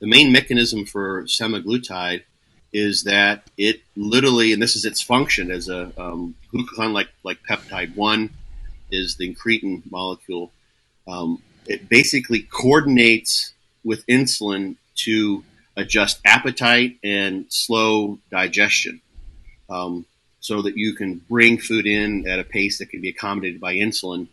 The main mechanism for semaglutide is that it literally, and this is its function as a glucagon like peptide 1 is the incretin molecule. It basically coordinates with insulin to adjust appetite and slow digestion, so that you can bring food in at a pace that can be accommodated by insulin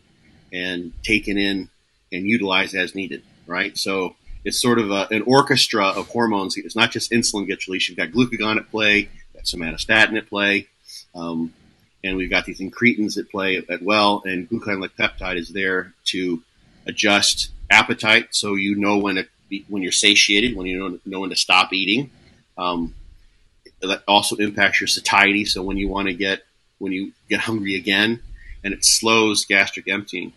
and taken in and utilized as needed, right? So it's sort of an orchestra of hormones. It's not just insulin gets released. You've got glucagon at play, you've got somatostatin at play, and we've got these incretins at play as well. And glucagon-like peptide is there to adjust appetite, so you know when you're satiated, when you know when to stop eating. That also impacts your satiety, so when you get hungry again, and it slows gastric emptying.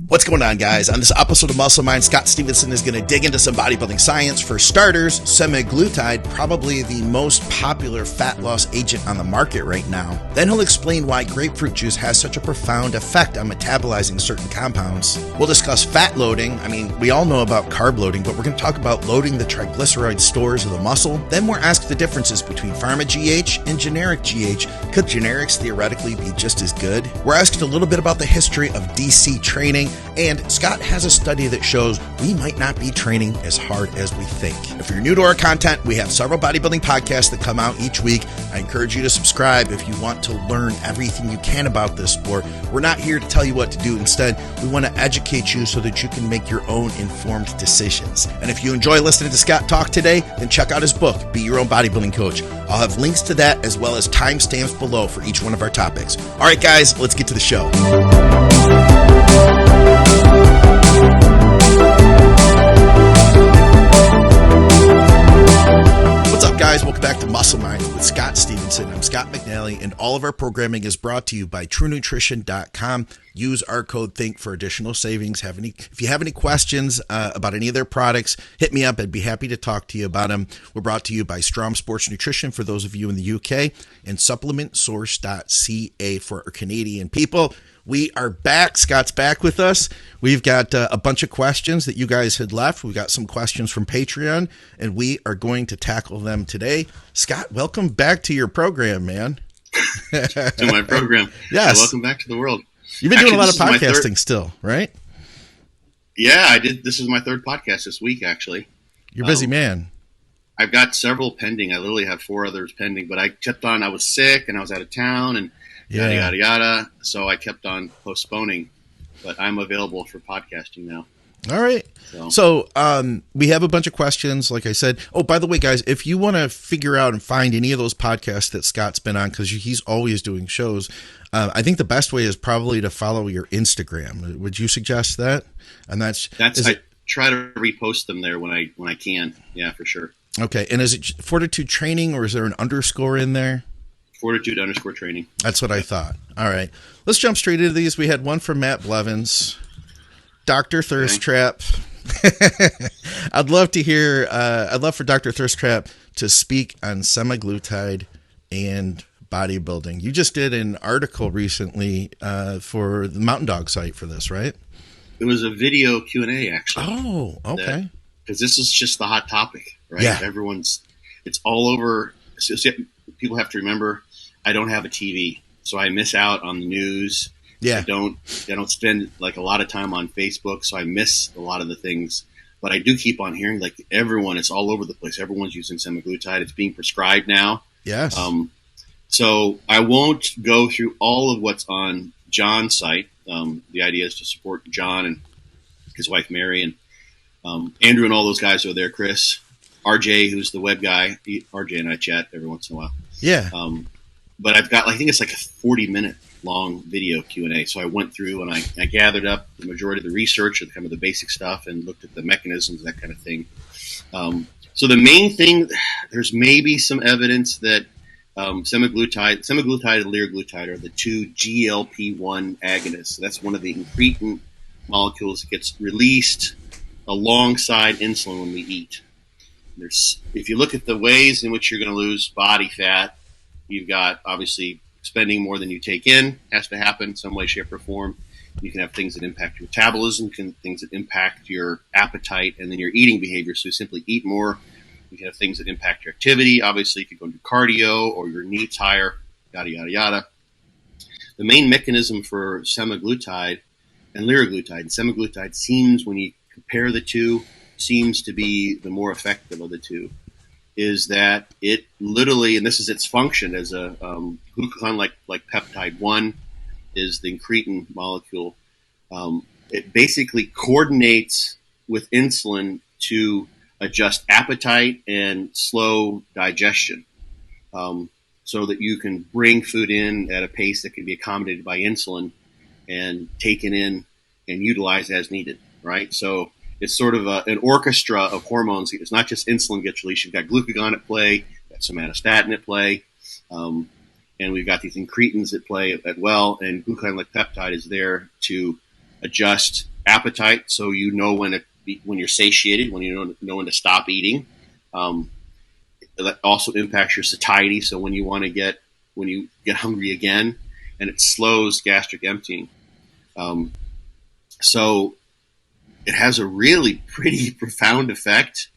What's going on, guys? On this episode of Muscle Mind, Scott Stevenson is going to dig into some bodybuilding science. For starters, semaglutide, probably the most popular fat loss agent on the market right now. Then he'll explain why grapefruit juice has such a profound effect on metabolizing certain compounds. We'll discuss fat loading. I mean, we all know about carb loading, but we're going to talk about loading the triglyceride stores of the muscle. Then we're asked the differences between Pharma GH and generic GH. Could generics theoretically be just as good? We're asked a little bit about the history of DC training. And Scott has a study that shows we might not be training as hard as we think. If you're new to our content, we have several bodybuilding podcasts that come out each week. I encourage you to subscribe if you want to learn everything you can about this sport. We're not here to tell you what to do. Instead, we want to educate you so that you can make your own informed decisions. And if you enjoy listening to Scott talk today, then check out his book, Be Your Own Bodybuilding Coach. I'll have links to that as well as timestamps below for each one of our topics. All right, guys, let's get to the show. What's up, guys? Welcome back to Muscle Mind with Scott Stevenson. I'm Scott McNally, and all of our programming is brought to you by TrueNutrition.com. Use our code THINK for additional savings. If you have any questions about any of their products, hit me up. I'd be happy to talk to you about them. We're brought to you by STROM SPORTS Nutrition for those of you in the UK, and SupplementSource.ca for our Canadian people. We are back. Scott's back with us. We've got a bunch of questions that you guys had left. We've got some questions from Patreon, and we are going to tackle them today. Scott, welcome back to your program, man. To my program. Yes. Yeah, welcome back to the world. You've been doing a lot of podcasting still, right? Yeah, I did. This is my third podcast this week, actually. You're a busy man. I've got several pending. I literally have 4 others pending, but I kept on. I was sick, and I was out of town, and yada, yada, yada. So I kept on postponing, but I'm available for podcasting now. All right. So we have a bunch of questions, like I said. Oh, by the way, guys, if you want to figure out and find any of those podcasts that Scott's been on, because he's always doing shows, I think the best way is probably to follow your Instagram. Would you suggest that? And I try to repost them there when I can. Yeah, for sure. Okay. And is it Fortitude Training, or is there an underscore in there? Fortitude_training. That's what I thought. All right. Let's jump straight into these. We had one from Matt Blevins. Dr. Thirst Trap. I'd love for Dr. Thirst Trap to speak on semaglutide and bodybuilding. You just did an article recently for the Mountain Dog site for this, right? It was a video Q&A, actually. Oh, okay. Because this is just the hot topic, right? Yeah. It's all over. So people have to remember, I don't have a TV, so I miss out on the news. Yeah. I don't spend like a lot of time on Facebook, so I miss a lot of the things. But I do keep on hearing it's all over the place. Everyone's using semaglutide. It's being prescribed now. Yes. So I won't go through all of what's on John's site. The idea is to support John and his wife Mary, and Andrew and all those guys are there. Chris, RJ, who's the web guy. RJ and I chat every once in a while. Yeah. But I've got, I think it's like a 40-minute long video Q&A. So I went through and I gathered up the majority of the research and kind of the basic stuff and looked at the mechanisms, that kind of thing. So the main thing, there's maybe some evidence that semaglutide and liraglutide are the 2 GLP-1 agonists. So that's one of the incretin molecules that gets released alongside insulin when we eat. If you look at the ways in which you're going to lose body fat, you've got obviously spending more than you take in has to happen some way, shape, or form. You can have things that impact your metabolism, things that impact your appetite, and then your eating behavior. So you simply eat more. You can have things that impact your activity. Obviously, you could go into cardio or your needs higher, yada, yada, yada. The main mechanism for semaglutide and liraglutide, and semaglutide seems, when you compare the two, seems to be the more effective of the two, is that it literally, and this is its function as a glucagon like peptide 1 is the incretin molecule. It basically coordinates with insulin to adjust appetite and slow digestion, so that you can bring food in at a pace that can be accommodated by insulin and taken in and utilized as needed, right? So it's sort of an orchestra of hormones. It's not just insulin gets released. You've got glucagon at play, you've got somatostatin at play, and we've got these incretins at play as well. And glucagon-like peptide is there to adjust appetite, so you know when you're satiated, when you know when to stop eating. That also impacts your satiety, so when you get hungry again, and it slows gastric emptying. So it has a really pretty profound effect,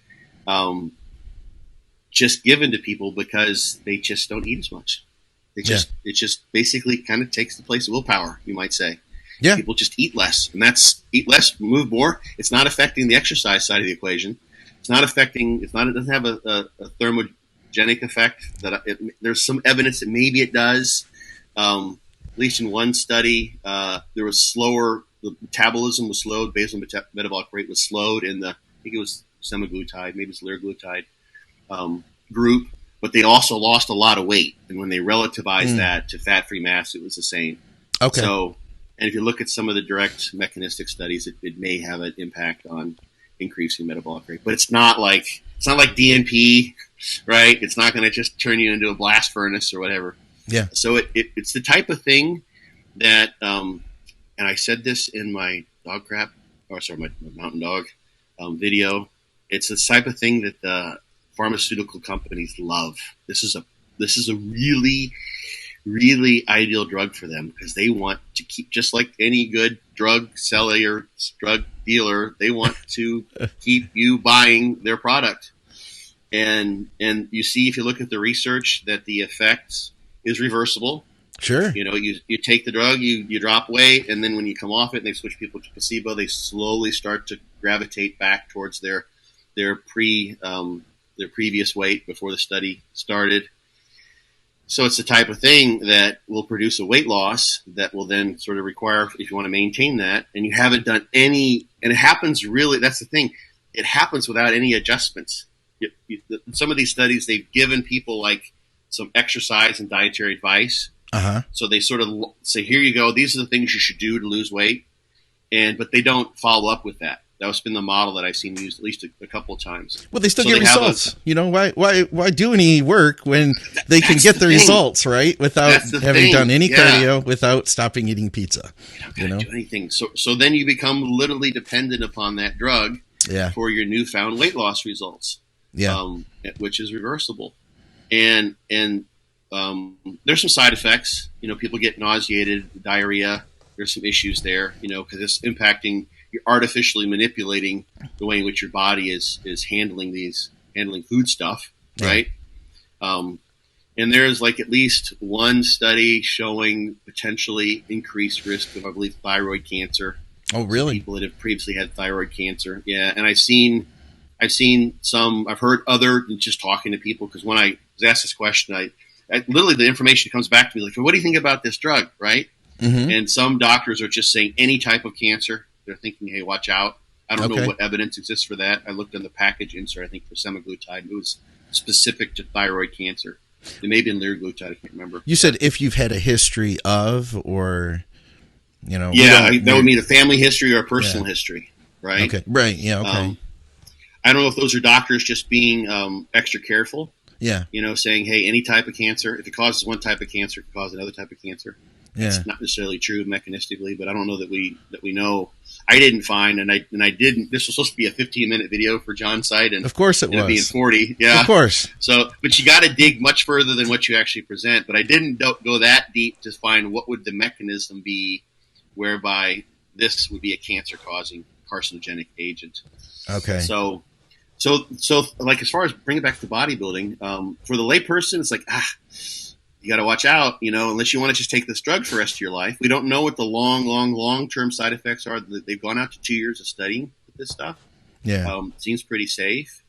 just given to people because they just don't eat as much. It just basically kind of takes the place of willpower, you might say. Yeah. People just eat less, and that's eat less, move more. It's not affecting the exercise side of the equation. It doesn't have a thermogenic effect. There's some evidence that maybe it does. At least in one study, there was the metabolism was slowed, basal metabolic rate was slowed in I think it was semaglutide, maybe it's liraglutide group, but they also lost a lot of weight. And when they relativized that to fat-free mass, it was the same. Okay. So, and if you look at some of the direct mechanistic studies, it may have an impact on increasing metabolic rate, but it's not like DNP, right? It's not going to just turn you into a blast furnace or whatever. Yeah. So it's the type of thing that, and I said this in my my mountain dog video. It's the type of thing that the pharmaceutical companies love. This is a really, really ideal drug for them because they want to keep, just like any good drug seller, drug dealer, they want to keep you buying their product. And you see, if you look at the research, that the effect is reversible. Sure. You take the drug, you drop weight, and then when you come off it and they switch people to placebo, they slowly start to gravitate back towards their previous weight before the study started. So it's the type of thing that will produce a weight loss that will then sort of require, if you want to maintain that, and you haven't done any, and it happens really, that's the thing, it happens without any adjustments. In some of these studies, they've given people like some exercise and dietary advice. Uh-huh. So they sort of say, here you go, these are the things you should do to lose weight. But they don't follow up with that. That's been the model that I've seen used at least a couple of times. Well, they still get results. Why do any work when they can get the results, right? Without having done any cardio, without stopping eating pizza. You don't do anything. So then you become literally dependent upon that drug for your newfound weight loss results. Yeah. Which is reversible. And there's some side effects. People get nauseated, diarrhea. There's some issues there, because it's impacting. You're artificially manipulating the way in which your body is handling food stuff, right? And there's like at least one study showing potentially increased risk of, I believe, thyroid cancer. Oh, really? People that have previously had thyroid cancer. Yeah, and I've heard other, just talking to people, because when I was asked this question, I literally, the information comes back to me like, what do you think about this drug, right? Mm-hmm. And some doctors are just saying any type of cancer. They're thinking, hey, watch out. I don't know what evidence exists for that. I looked on the package insert, I think, for semaglutide. It was specific to thyroid cancer. It may be in liraglutide. I can't remember. You said if you've had a history of, or, that would mean a family history or a personal history, right? Okay. Right. Yeah. Okay. I don't know if those are doctors just being extra careful. Yeah. Saying, hey, any type of cancer, if it causes one type of cancer, it can cause another type of cancer. Yeah. It's not necessarily true mechanistically, but I don't know that we know. I didn't find, and I didn't. This was supposed to be a 15-minute video for John's site, and of course it was being 40. Yeah, of course. So, but you got to dig much further than what you actually present. But I didn't go that deep to find what would the mechanism be whereby this would be a cancer-causing carcinogenic agent. Okay. So like as far as bring it back to bodybuilding, for the layperson, it's like, you got to watch out, unless you want to just take this drug for the rest of your life. We don't know what the long-term side effects are. They've gone out to 2 years of studying this stuff. Yeah. Seems pretty safe.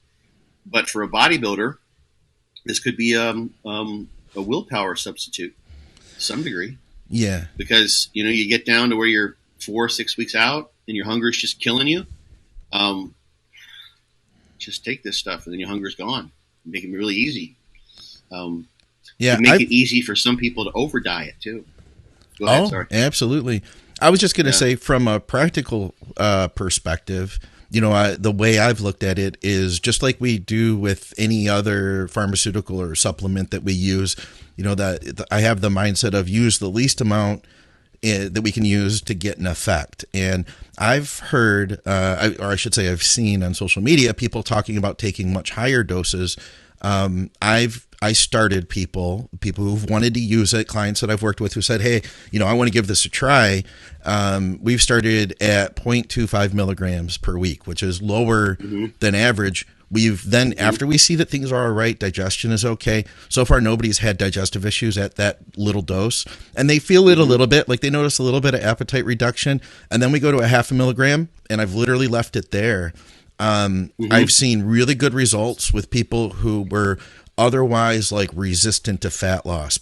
But for a bodybuilder, this could be a willpower substitute to some degree. Yeah. Because, you get down to where you're 4 or 6 weeks out and your hunger is just killing you. Just take this stuff and then your hunger is gone. Make it really easy. Make it easy for some people to over diet too. Go ahead, sorry. Absolutely. I was just going to say, from a practical perspective, the way I've looked at it is just like we do with any other pharmaceutical or supplement that we use. That I have the mindset of use the least amount that we can use to get an effect. And I've heard, or I should say I've seen on social media, people talking about taking much higher doses. I started people who've wanted to use it, clients that I've worked with who said, hey, I want to give this a try. We've started at 0.25 milligrams per week, which is lower than average. We've then, after we see that things are all right, digestion is okay. So far, nobody's had digestive issues at that little dose. And they feel it a little bit, like they notice a little bit of appetite reduction. And then we go to a 0.5 milligram, and I've literally left it there. I've seen really good results with people who were otherwise like resistant to fat loss.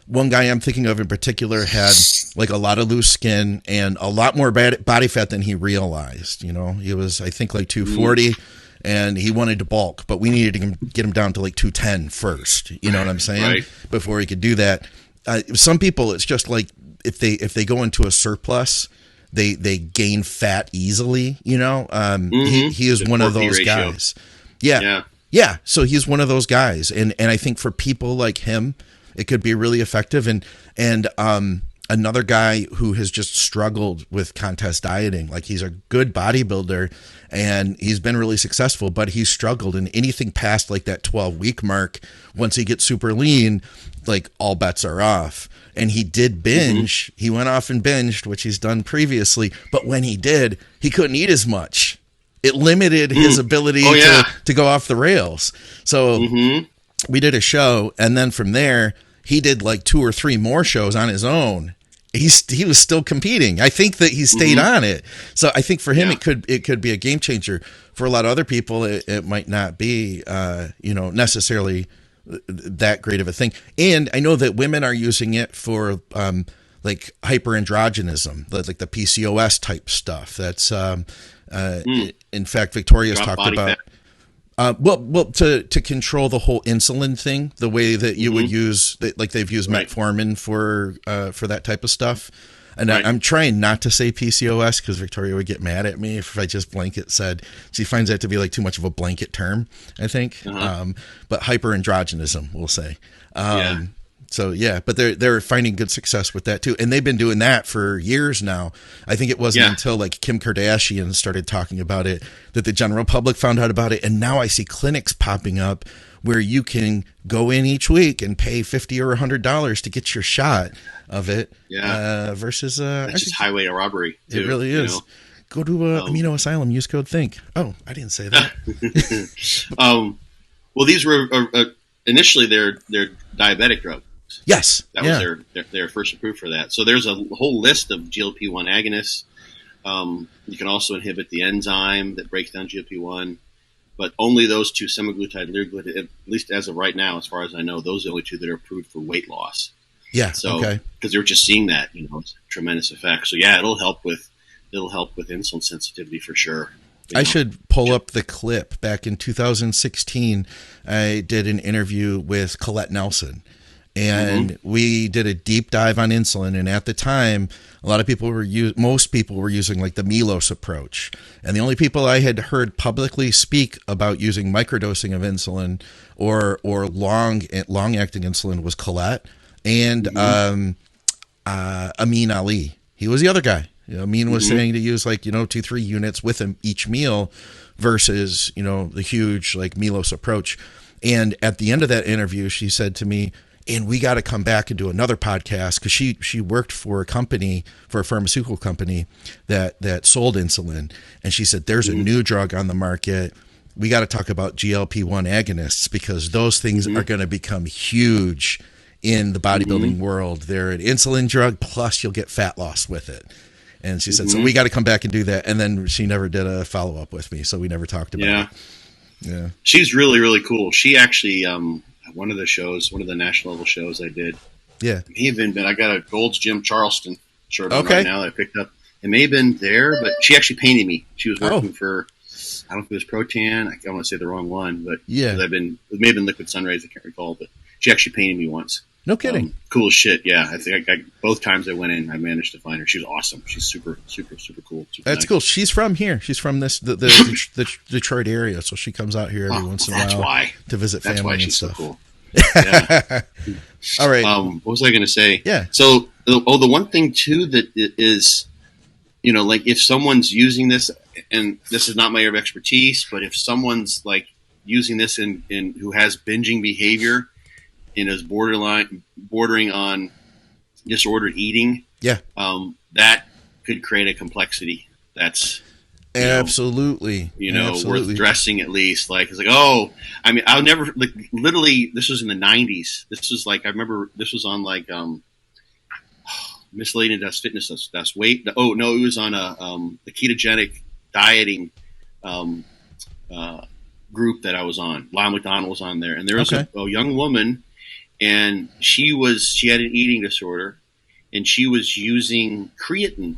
One guy I'm thinking of in particular had like a lot of loose skin and a lot more body fat than he realized. He was, I think, like 240 and he wanted to bulk, but we needed to get him down to like 210 first. You know what I'm saying? Right. Before he could do that. Some people, it's just like if they go into a surplus, they gain fat easily. He is one of those guys. Yeah. So he's one of those guys. And I think for people like him, it could be really effective. And another guy who has just struggled with contest dieting, like he's a good bodybuilder and he's been really successful, but he's struggled, and anything past like that 12-week mark, once he gets super lean, like all bets are off. And he did binge. He went off and binged, which he's done previously. But when he did, he couldn't eat as much. It limited his ability to go off the rails. So we did a show, and then from there, he did like 2 or 3 more shows on his own. He was still competing. I think that he stayed on it. So I think for him, it could be a game changer. For a lot of other people, it might not be, necessarily that great of a thing. And I know that women are using it for like hyperandrogenism, like the PCOS type stuff. That's in fact, Victoria's talked about. To control the whole insulin thing, the way that you would use, like they've used metformin for that type of stuff. And I'm trying not to say PCOS because Victoria would get mad at me if I just blanket said. She finds that to be like too much of a blanket term, I think. But hyperandrogenism, we'll say. So but they're finding good success with that too, and they've been doing that for years now. I think it wasn't until like Kim Kardashian started talking about it that the general public found out about it, and now I see clinics popping up where you can go in each week and pay $50 or $100 to get your shot of it. Versus it's just highway robbery. Too, it really is. Go to Amino Asylum. Use code THINK. Oh, I didn't say that. Well, these were initially they're diabetic drugs. Yes. That was their first approved for that. So there's a whole list of GLP-1 agonists. You can also inhibit the enzyme that breaks down GLP-1, but only those two, semaglutide, liraglutide, at least as of right now, as far as I know, those are the only two that are approved for weight loss. Yeah. So, because they were just seeing that, it's a tremendous effect. So it'll help with insulin sensitivity for sure. I should pull up the clip. Back in 2016, I did an interview with Colette Nelson. And we did a deep dive on insulin, and at the time, a lot of people most people were using like the Milos approach. And the only people I had heard publicly speak about using microdosing of insulin or long acting insulin was Colette and Amin Ali. He was the other guy. Amin was saying to use 2-3 units with him each meal versus the huge like Milos approach. And at the end of that interview, she said to me, and we got to come back and do another podcast because she worked for a pharmaceutical company that sold insulin, and she said there's a new drug on the market. We got to talk about GLP-1 agonists because those things are going to become huge in the bodybuilding world. They're an insulin drug, plus you'll get fat loss with it. And she said, so we got to come back and do that. And then she never did a follow-up with me, so we never talked about it. Yeah. She's really, really cool. She actually, one of the national level shows I did. Yeah. It may have been, I got a Gold's Gym Charleston shirt on right now that I picked up. It may have been there, but she actually painted me. She was working for, I don't know if it was Protan. I don't want to say the wrong one, but it may have been Liquid Sunrays. I can't recall, but she actually painted me once. No kidding. Cool as shit. Yeah. I think both times I went in, I managed to find her. She was awesome. She's super, super, super cool. Super That's nice. Cool. She's from here. She's from the Detroit area. So she comes out here every once in a while to visit family why and she's stuff. So cool. Yeah. All right. What was I going to say? Yeah. So, the one thing too that is, like if someone's using this, and this is not my area of expertise, but if someone's like using this in who has binging behavior and is bordering on disordered eating, that could create a complexity that's absolutely worth addressing at least. Like it's like, I'll never literally. This was in the 90s. This was like I remember this was on like Misleading Does Fitness Does Weight. Oh no, it was on a ketogenic dieting group that I was on. Lyle McDonald was on there, and there was a young woman. And she had an eating disorder, and she was taking creatine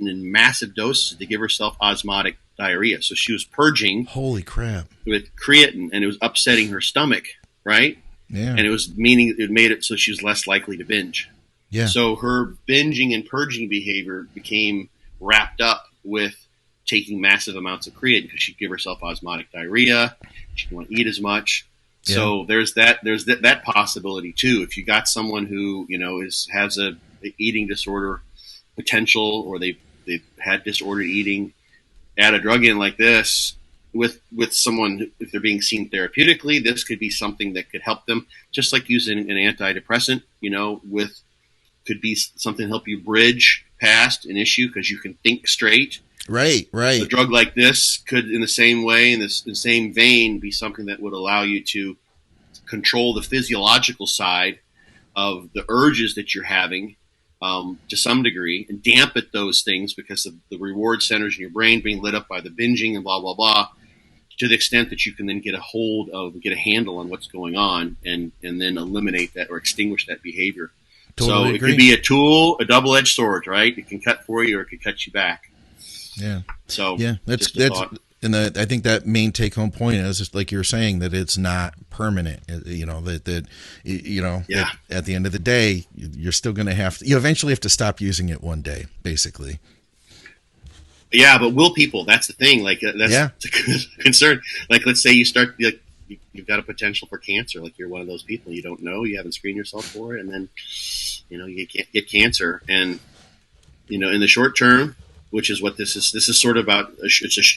in massive doses to give herself osmotic diarrhea. So she was purging. Holy crap. With creatine, and it was upsetting her stomach, right? Yeah. And it made it so she was less likely to binge. Yeah. So her binging and purging behavior became wrapped up with taking massive amounts of creatine because she'd give herself osmotic diarrhea. She didn't want to eat as much. So there's that possibility too. If you got someone who has a eating disorder potential, or they've had disordered eating, add a drug in like this with someone, if they're being seen therapeutically, this could be something that could help them. Just like using an antidepressant, could be something to help you bridge past an issue because you can think straight. Right. A drug like this could, in the same way, in the same vein, be something that would allow you to control the physiological side of the urges that you're having to some degree, and dampen those things because of the reward centers in your brain being lit up by the binging and blah, blah, blah, to the extent that you can then get a handle on what's going on and then eliminate that or extinguish that behavior. Totally agree. It could be a tool, a double-edged sword, right? It can cut for you or it could cut you back. Yeah. So that's and I think that main take-home point is just like you're saying, that it's not permanent. At the end of the day, you're still going to you eventually have to stop using it one day, basically. Yeah, but will people? That's the thing. Like that's the concern. Like, let's say you start you've got a potential for cancer. Like you're one of those people you don't know, you haven't screened yourself for it, and then you can't get cancer. And in the short term, which is what this is. This is sort of about.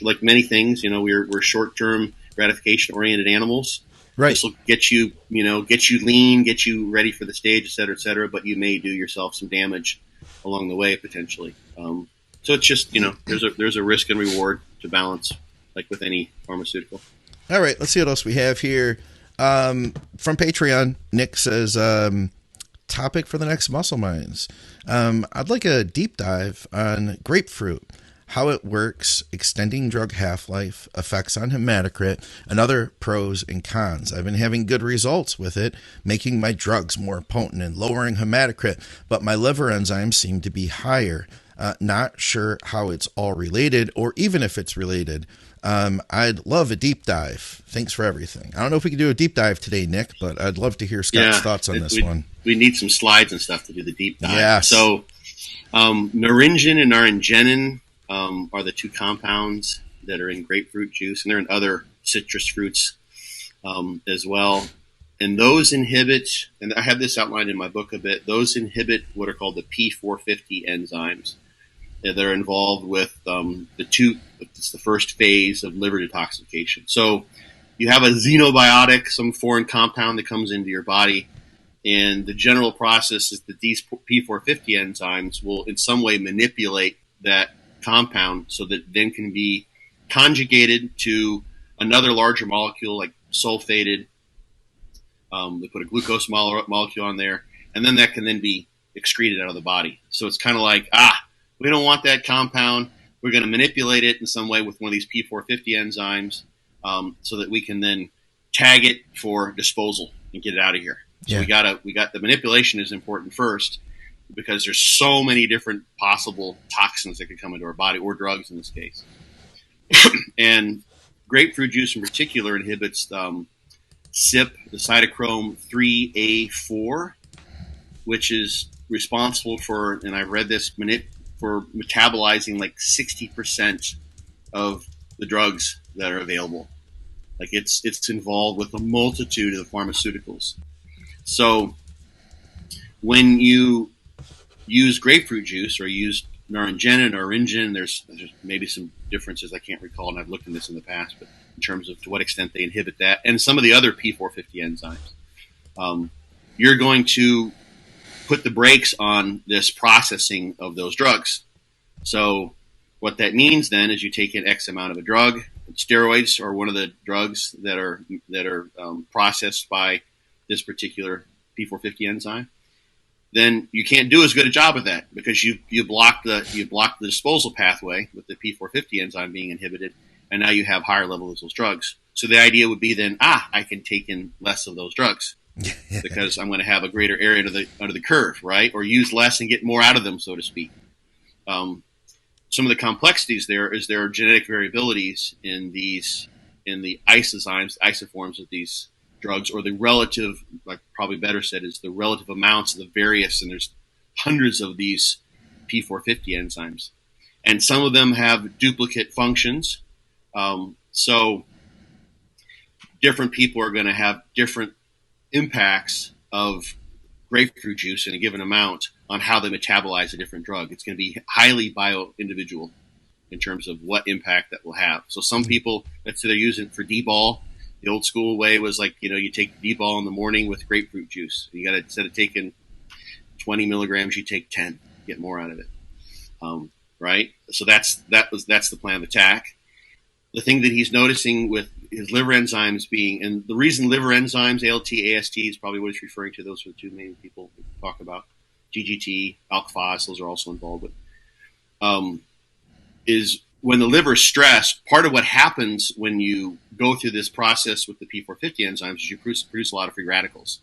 Like many things, we're short-term gratification-oriented animals. Right. This will get you lean, get you ready for the stage, et cetera, et cetera. But you may do yourself some damage along the way potentially. So it's just there's a risk and reward to balance, like with any pharmaceutical. All right, let's see what else we have here. From Patreon, Nick says, topic for the next Muscle Minds. I'd like a deep dive on grapefruit, how it works, extending drug half-life, effects on hematocrit, and other pros and cons. I've been having good results with it, making my drugs more potent and lowering hematocrit, but my liver enzymes seem to be higher. Not sure how it's all related, or even if it's related. I'd love a deep dive. Thanks for everything. I don't know if we can do a deep dive today, Nick, but I'd love to hear Scott's thoughts on this one. We need some slides and stuff to do the deep dive. Yes. So, naringin and naringenin are the two compounds that are in grapefruit juice, and they're in other citrus fruits as well. And those inhibit, and I have this outlined in my book a bit, those inhibit what are called the P450 enzymes that are involved with it's the first phase of liver detoxification. So you have a xenobiotic, some foreign compound that comes into your body And the general process is that these P450 enzymes will in some way manipulate that compound so that then can be conjugated to another larger molecule like sulfated. They put a glucose molecule on there, and then that can then be excreted out of the body. So it's kind of like, we don't want that compound. We're going to manipulate it in some way with one of these P450 enzymes so that we can then tag it for disposal and get it out of here. So we got the manipulation is important first because there's so many different possible toxins that could come into our body, or drugs in this case. And grapefruit juice in particular inhibits CYP, the cytochrome 3A4, which is responsible for, and I've read this, for metabolizing like 60% of the drugs that are available. Like it's involved with a multitude of pharmaceuticals. So when you use grapefruit juice or use naringenin or Ringen, there's maybe some differences I can't recall, and I've looked at this in the past, but in terms of to what extent they inhibit that, and some of the other P450 enzymes, you're going to put the brakes on this processing of those drugs. So what that means then is you take in X amount of a drug. Steroids are one of the drugs that are processed by this particular P450 enzyme. Then you can't do as good a job of that because you block the disposal pathway with the P450 enzyme being inhibited, and now you have higher levels of those drugs. So the idea would be then, I can take in less of those drugs because I'm going to have a greater area under the curve, right? Or use less and get more out of them, so to speak. Some of the complexities there are genetic variabilities in the isozymes, isoforms of these drugs, or the relative, like probably better said, is the relative amounts of the various, and there's hundreds of these P450 enzymes. And some of them have duplicate functions. So different people are going to have different impacts of grapefruit juice in a given amount on how they metabolize a different drug. It's going to be highly bio-individual in terms of what impact that will have. So some people, let's say they're using it for Dbol. The old school way was like, you take Dbol in the morning with grapefruit juice. You got to, instead of taking 20 milligrams, you take 10, get more out of it. Right? So that's the plan of attack. The thing that he's noticing with his liver enzymes being, and the reason liver enzymes, ALT, AST is probably what he's referring to. Those are the two main people talk about. GGT, alk-phos, those are also involved with, is when the liver is stressed, part of what happens when you go through this process with the P450 enzymes is you produce a lot of free radicals.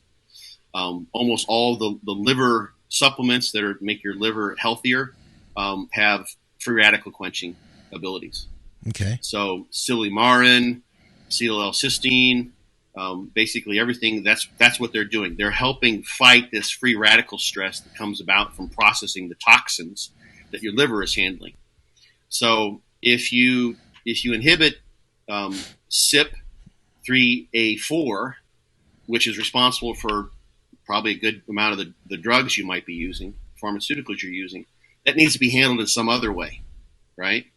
Almost all the liver supplements that make your liver healthier have free radical quenching abilities. Okay. So silymarin, acetyl-L-cysteine, basically everything, that's what they're doing. They're helping fight this free radical stress that comes about from processing the toxins that your liver is handling. So if you inhibit CYP3A4, which is responsible for probably a good amount of the drugs you might be using, pharmaceuticals you're using, that needs to be handled in some other way, right?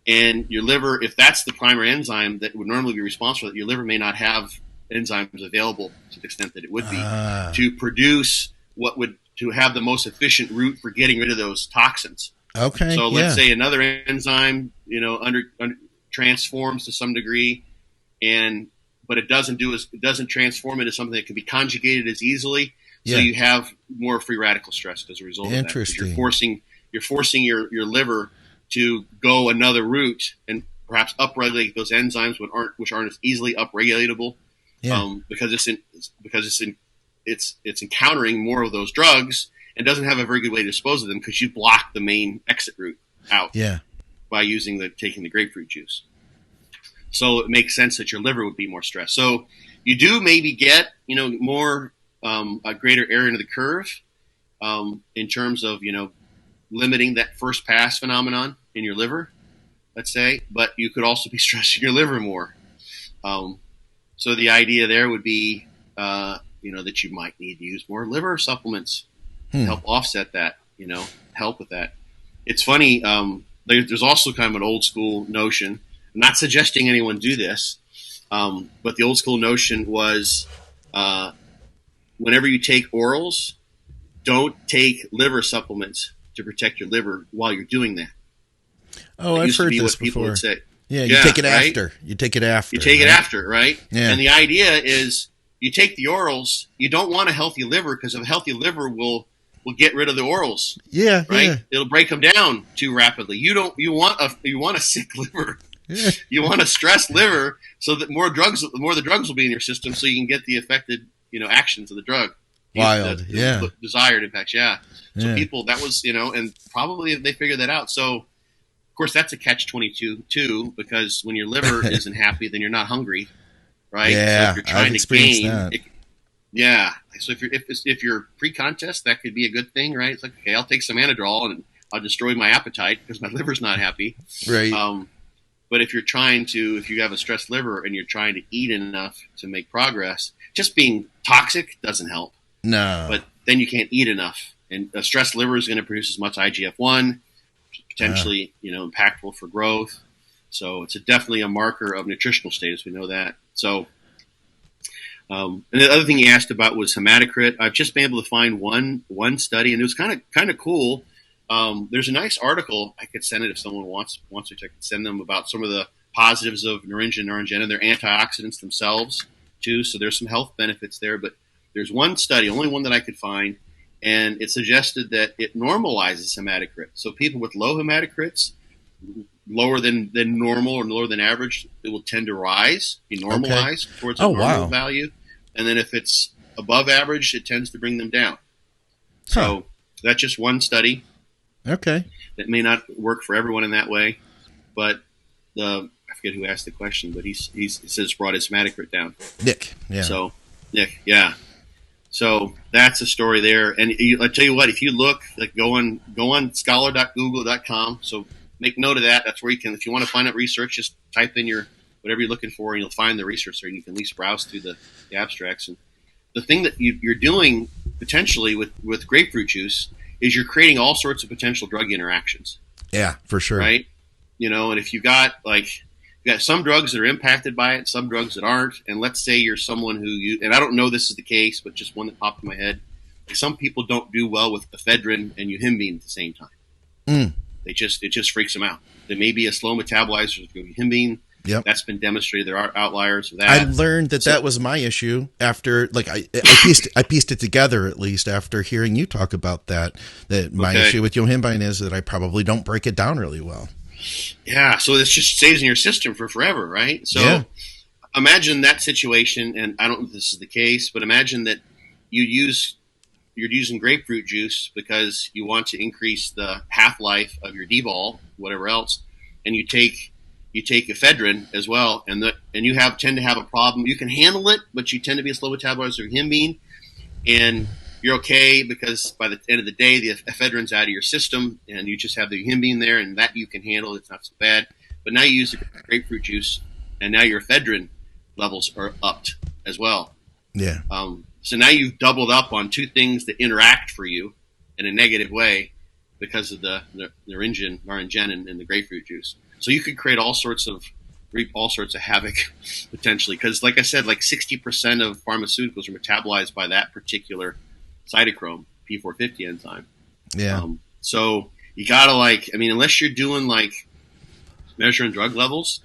And your liver, if that's the primary enzyme that would normally be responsible for that, your liver may not have enzymes available to the extent that it would be to produce to have the most efficient route for getting rid of those toxins. Okay. So let's say another enzyme, under transforms to some degree, but it doesn't transform into something that can be conjugated as easily. So you have more free radical stress as a result of that. Interesting. You're forcing your liver to go another route and perhaps upregulate those enzymes which aren't as easily upregulatable because it's encountering more of those drugs and doesn't have a very good way to dispose of them because you block the main exit route out by taking the grapefruit juice. So it makes sense that your liver would be more stressed. So you do maybe get more a greater area under the curve in terms of limiting that first pass phenomenon in your liver, let's say, but you could also be stressing your liver more. So the idea there would be, that you might need to use more liver supplements to help offset that, help with that. It's funny. There's also kind of an old school notion. I'm not suggesting anyone do this, but the old school notion was whenever you take orals, don't take liver supplements to protect your liver while you're doing that. Oh, That I've used to heard be this what people before. would say. Yeah, you take it right? after. You take it after. You take it right? after, right? Yeah. And the idea is you take the orals. You don't want a healthy liver because a healthy liver will get rid of the orals. Yeah, right. yeah. It'll break them down too rapidly. You want a sick liver. Yeah. You want a stressed liver so that more the drugs will be in your system, so you can get the affected actions of the drug. Wild, the desired impacts. Yeah. So Yeah. people, that was and probably they figured that out. So of course that's a catch-22 too, because when your liver isn't happy, then you're not hungry, right? Yeah, so if you're trying I've to experienced gain, that. yeah. So if you're pre-contest, that could be a good thing, right? It's like, okay, I'll take some Anadrol and I'll destroy my appetite because my liver's not happy. Right. But if you have a stressed liver and you're trying to eat enough to make progress, just being toxic doesn't help. No. But then you can't eat enough, and a stressed liver is going to produce as much IGF-1, potentially impactful for growth. So it's definitely a marker of nutritional status. We know that. So. And the other thing he asked about was hematocrit. I've just been able to find one study, and it was kind of cool. There's a nice article. I could send it if someone wants to. I could send them about some of the positives of naringenin. They're antioxidants themselves too, so there's some health benefits there. But there's one study, only one that I could find, and it suggested that it normalizes hematocrit. So people with low hematocrits, lower than normal or lower than average, it will tend to rise, be normalized towards a normal value. And then if it's above average, it tends to bring them down. So that's just one study. Okay. That may not work for everyone in that way, but I forget who asked the question, but he says brought his hematocrit down. Nick, yeah. So Nick, yeah. So that's a story there. And I tell you what, if you look, like go on scholar.google.com. So make note of that. That's where you can, if you want to find out research, just type in your whatever you're looking for, and you'll find the research there, and you can at least browse through the abstracts. And the thing that you're doing potentially with grapefruit juice is you're creating all sorts of potential drug interactions. Yeah, for sure. Right? And if you got some drugs that are impacted by it, some drugs that aren't, and let's say you're someone and I don't know this is the case, but just one that popped in my head. Some people don't do well with ephedrine and euhimbine at the same time. It just freaks them out. There may be a slow metabolizer of euhimbine. Yep. That's been demonstrated. There are outliers of that. I learned that was my issue after, I pieced it together, at least after hearing you talk about that my issue with yohimbine is that I probably don't break it down really well. Yeah. So this just stays in your system for forever, right? So imagine that situation, and I don't know if this is the case, but imagine that you're using grapefruit juice because you want to increase the half-life of your Dbol, whatever else, and you take ephedrine as well, and you tend to have a problem. You can handle it, but you tend to be a slow metabolizer of euhimbine, and you're okay because by the end of the day, the ephedrine's out of your system, and you just have the euhimbine there, and that you can handle. It's not so bad. But now you use the grapefruit juice, and now your ephedrine levels are upped as well. Yeah. So now you've doubled up on two things that interact for you in a negative way because of the naringenin and the grapefruit juice. So you could create reap all sorts of havoc potentially, because like I said, 60% of pharmaceuticals are metabolized by that particular cytochrome P450 enzyme. Yeah. So you gotta unless you're doing measuring drug levels,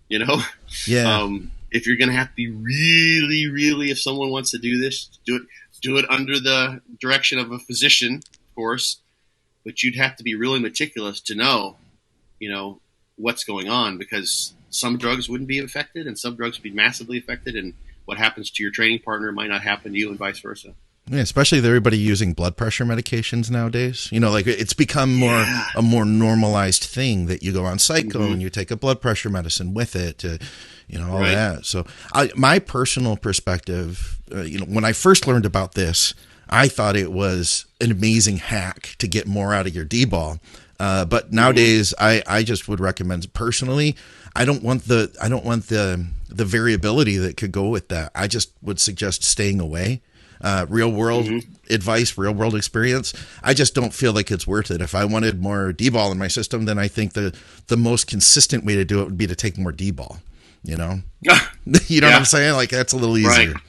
Yeah. if you're gonna have to be really, really, if someone wants to do this, do it under the direction of a physician, of course. But you'd have to be really meticulous to know, what's going on, because some drugs wouldn't be affected and some drugs would be massively affected, and what happens to your training partner might not happen to you and vice versa. Yeah, especially with everybody using blood pressure medications nowadays. It's become a more normalized thing that you go on Psycho and you take a blood pressure medicine with it, all that. So my personal perspective, when I first learned about this, I thought it was an amazing hack to get more out of your Dbol. But nowadays, I just would recommend personally. I don't want the variability that could go with that. I just would suggest staying away. Real world advice, real world experience. I just don't feel like it's worth it. If I wanted more Dbol in my system, then I think the most consistent way to do it would be to take more Dbol. You know what I'm saying? That's a little easier. Right.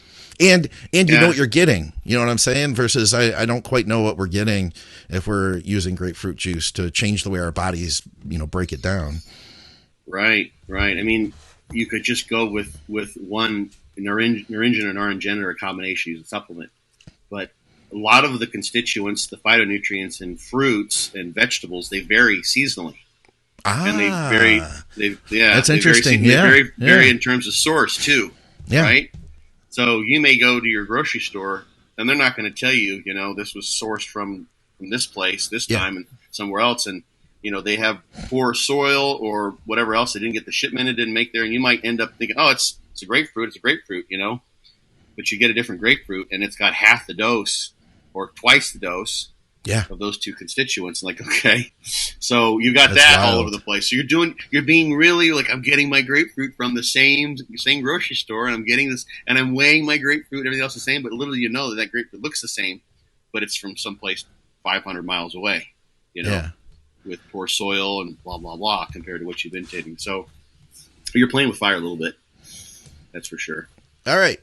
And you know what you're getting. You know what I'm saying? Versus I don't quite know what we're getting if we're using grapefruit juice to change the way our bodies, break it down. Right. I mean, you could just go with one naringin and naringin or a combination, use a supplement. But a lot of the constituents, the phytonutrients in fruits and vegetables, they vary seasonally. And they vary. That's interesting. They vary in terms of source too. Yeah. Right. So you may go to your grocery store and they're not going to tell you, this was sourced from this place, this time, and somewhere else, and they have poor soil or whatever else. They didn't get the shipment. It didn't make there, and you might end up thinking, oh, it's a grapefruit. It's a grapefruit, But you get a different grapefruit, and it's got half the dose or twice the dose of those two constituents. Like, okay, so you got that wild all over the place. So you're being really like, I'm getting my grapefruit from the same grocery store, and I'm getting this, and I'm weighing my grapefruit. Everything else the same, but literally, that grapefruit looks the same, but it's from someplace 500 miles away. With poor soil and blah, blah, blah, compared to what you've been taking. So you're playing with fire a little bit. That's for sure. All right.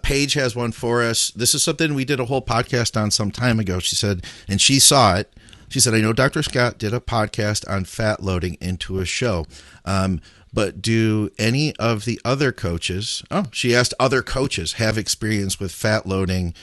Paige has one for us. This is something we did a whole podcast on some time ago. She said, and she saw it. She said, I know Dr. Scott did a podcast on fat loading into a show. But do any of the other coaches, she asked other coaches, have experience with fat loading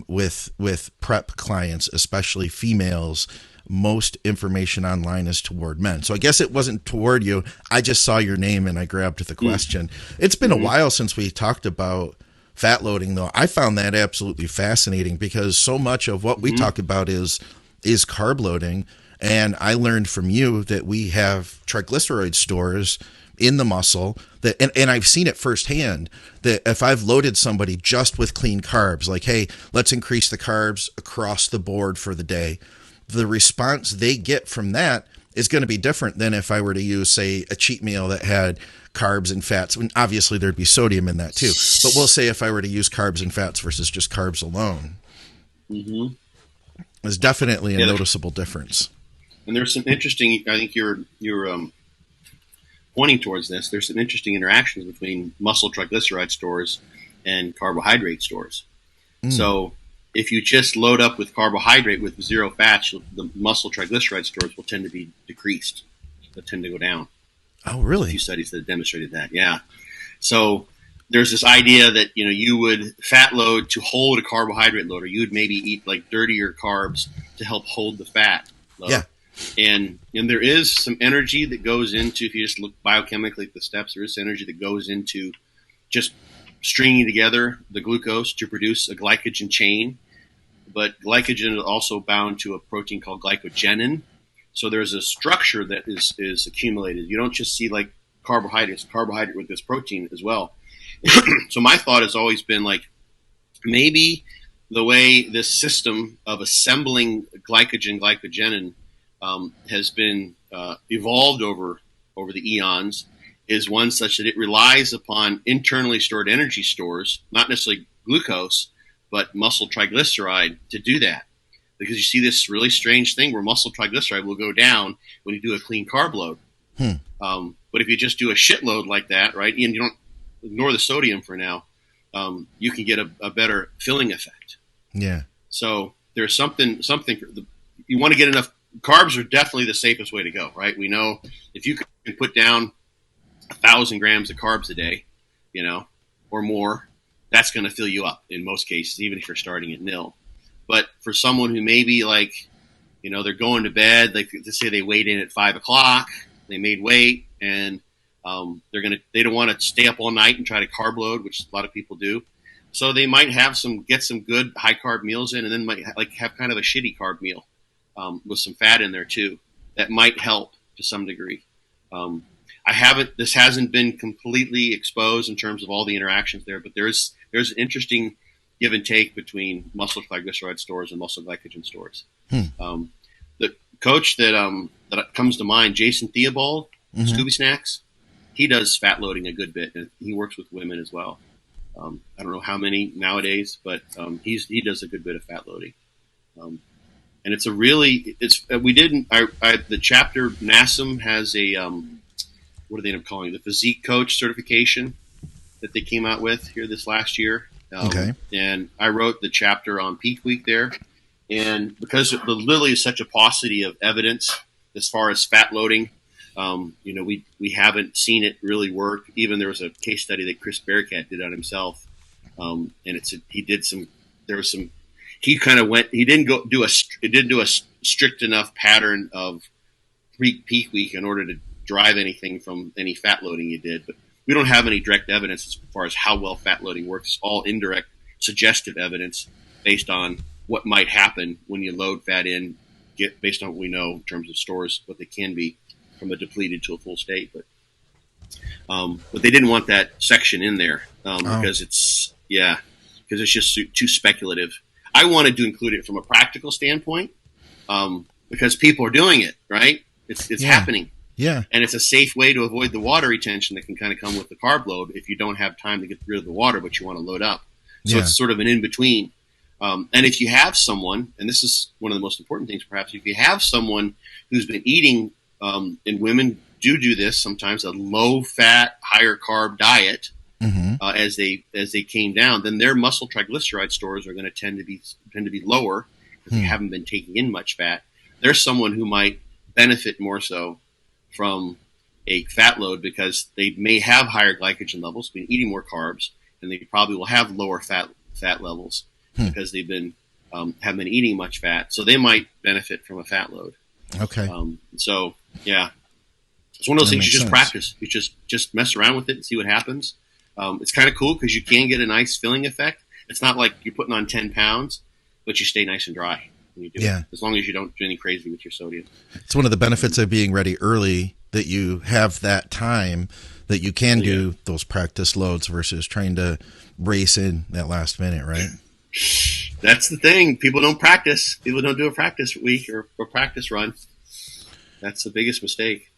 with prep clients, especially females? Most information online is toward men. So I guess it wasn't toward you. I just saw your name and I grabbed the question. It's been a while since we talked about fat loading, though. I found that absolutely fascinating because so much of what we talk about is carb loading. And I learned from you that we have triglyceride stores in the muscle that, and I've seen it firsthand, that if I've loaded somebody just with clean carbs, like, hey, let's increase the carbs across the board for the day, the response they get from that is going to be different than if I were to use, say, a cheat meal that had carbs and fats. And obviously there'd be sodium in that too. But we'll say if I were to use carbs and fats versus just carbs alone, there's definitely a noticeable difference. And there's some interesting, I think you're pointing towards this, there's some interesting interactions between muscle triglyceride stores and carbohydrate stores. So if you just load up with carbohydrate with zero fats, the muscle triglyceride stores will tend to be decreased. They'll tend to go down. Oh, really? A few studies that have demonstrated that, yeah. So there's this idea that, you would fat load to hold a carbohydrate load, or you would maybe eat like dirtier carbs to help hold the fat load. Yeah. And there is some energy that goes into, if you just look biochemically at the steps, there is energy that goes into just stringing together the glucose to produce a glycogen chain. But glycogen is also bound to a protein called glycogenin. So there's a structure that is accumulated. You don't just see like carbohydrate with this protein as well. So my thought has always been like, maybe the way this system of assembling glycogenin has been evolved over the eons is one such that it relies upon internally stored energy stores, not necessarily glucose, but muscle triglyceride to do that. Because you see this really strange thing where muscle triglyceride will go down when you do a clean carb load. But if you just do a shitload like that, right, and you don't ignore the sodium for now, you can get a better filling effect. Yeah. So there's something you want to get enough. Carbs are definitely the safest way to go, right? We know if you can put down 1,000 grams of carbs a day, or more, that's going to fill you up in most cases, even if you're starting at nil. But for someone who maybe they're going to bed, like let's say they weighed in at 5 o'clock, they made weight, and they don't want to stay up all night and try to carb load, which a lot of people do. So they might get some good high carb meals in, and then might have kind of a shitty carb meal with some fat in there too. That might help to some degree. This hasn't been completely exposed in terms of all the interactions there, but there's an interesting give and take between muscle triglyceride stores and muscle glycogen stores. The coach that comes to mind, Jason Theobald, Scooby Snacks, he does fat loading a good bit, and he works with women as well. I don't know how many nowadays, but he does a good bit of fat loading. And it's the chapter NASM has a what do they end up calling it? The physique coach certification that they came out with here this last year. Okay. And I wrote the chapter on peak week there. And because the literally is such a paucity of evidence as far as fat loading, we haven't seen it really work. Even there was a case study that Chris Bearcat did on himself, and he kind of went. He didn't do a strict enough pattern of peak week in order to drive anything from any fat loading he did. But we don't have any direct evidence as far as how well fat loading works. It's all indirect, suggestive evidence based on what might happen when you load fat in, based on what we know in terms of stores, what they can be from a depleted to a full state. But they didn't want that section in there because it's just too speculative. I wanted to include it from a practical standpoint because people are doing it, right? It's happening. Yeah. And it's a safe way to avoid the water retention that can kind of come with the carb load if you don't have time to get rid of the water, but you want to load up. So it's sort of an in-between. And if you have someone, and this is one of the most important things perhaps, if you have someone who's been eating, and women do this sometimes, a low-fat, higher-carb diet as they came down, then their muscle triglyceride stores are going to tend to be lower because they haven't been taking in much fat. There's someone who might benefit more so from a fat load because they may have higher glycogen levels, been eating more carbs, and they probably will have lower fat levels because they've been haven't been eating much fat, so they might benefit from a fat load. Okay. So yeah, it's one of those things you just practice. You just mess around with it and see what happens. It's kind of cool because you can get a nice filling effect. It's not like you're putting on 10 pounds, but you stay nice and dry when you do it, as long as you don't do any crazy with your sodium. It's one of the benefits of being ready early, that you have that time that you can do those practice loads versus trying to race in that last minute, right? That's the thing. People don't practice. People don't do a practice week or practice run. That's the biggest mistake.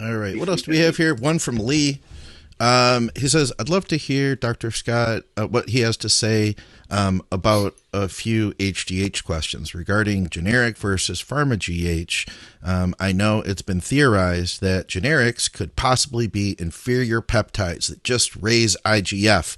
All right. What else do we have here? One from Lee. He says, I'd love to hear Dr. Scott, what he has to say about a few HGH questions regarding generic versus pharma GH. I know it's been theorized that generics could possibly be inferior peptides that just raise IGF.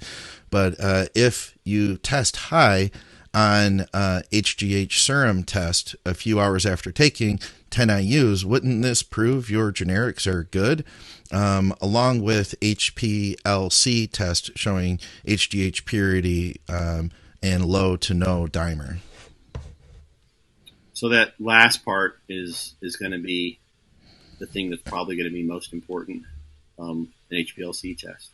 But if you test high on HGH serum test a few hours after taking 10 IUs, wouldn't this prove your generics are good? Along with HPLC test showing HGH purity and low to no dimer. So that last part is going to be the thing that's probably going to be most important, an HPLC test.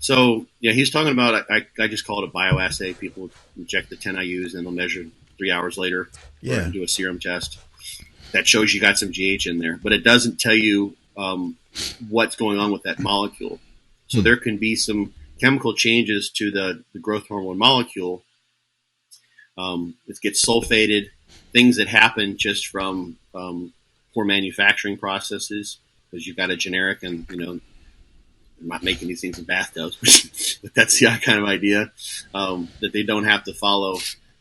So yeah, he's talking about, I just call it a bioassay. People inject the 10 IUs and they'll measure 3 hours later and do a serum test. That shows you got some GH in there, but it doesn't tell you what's going on with that molecule. So there can be some chemical changes to the growth hormone molecule. It gets sulfated, things that happen just from poor manufacturing processes, because you've got a generic and, I'm not making these things in bathtubs, but that's the kind of idea, that they don't have to follow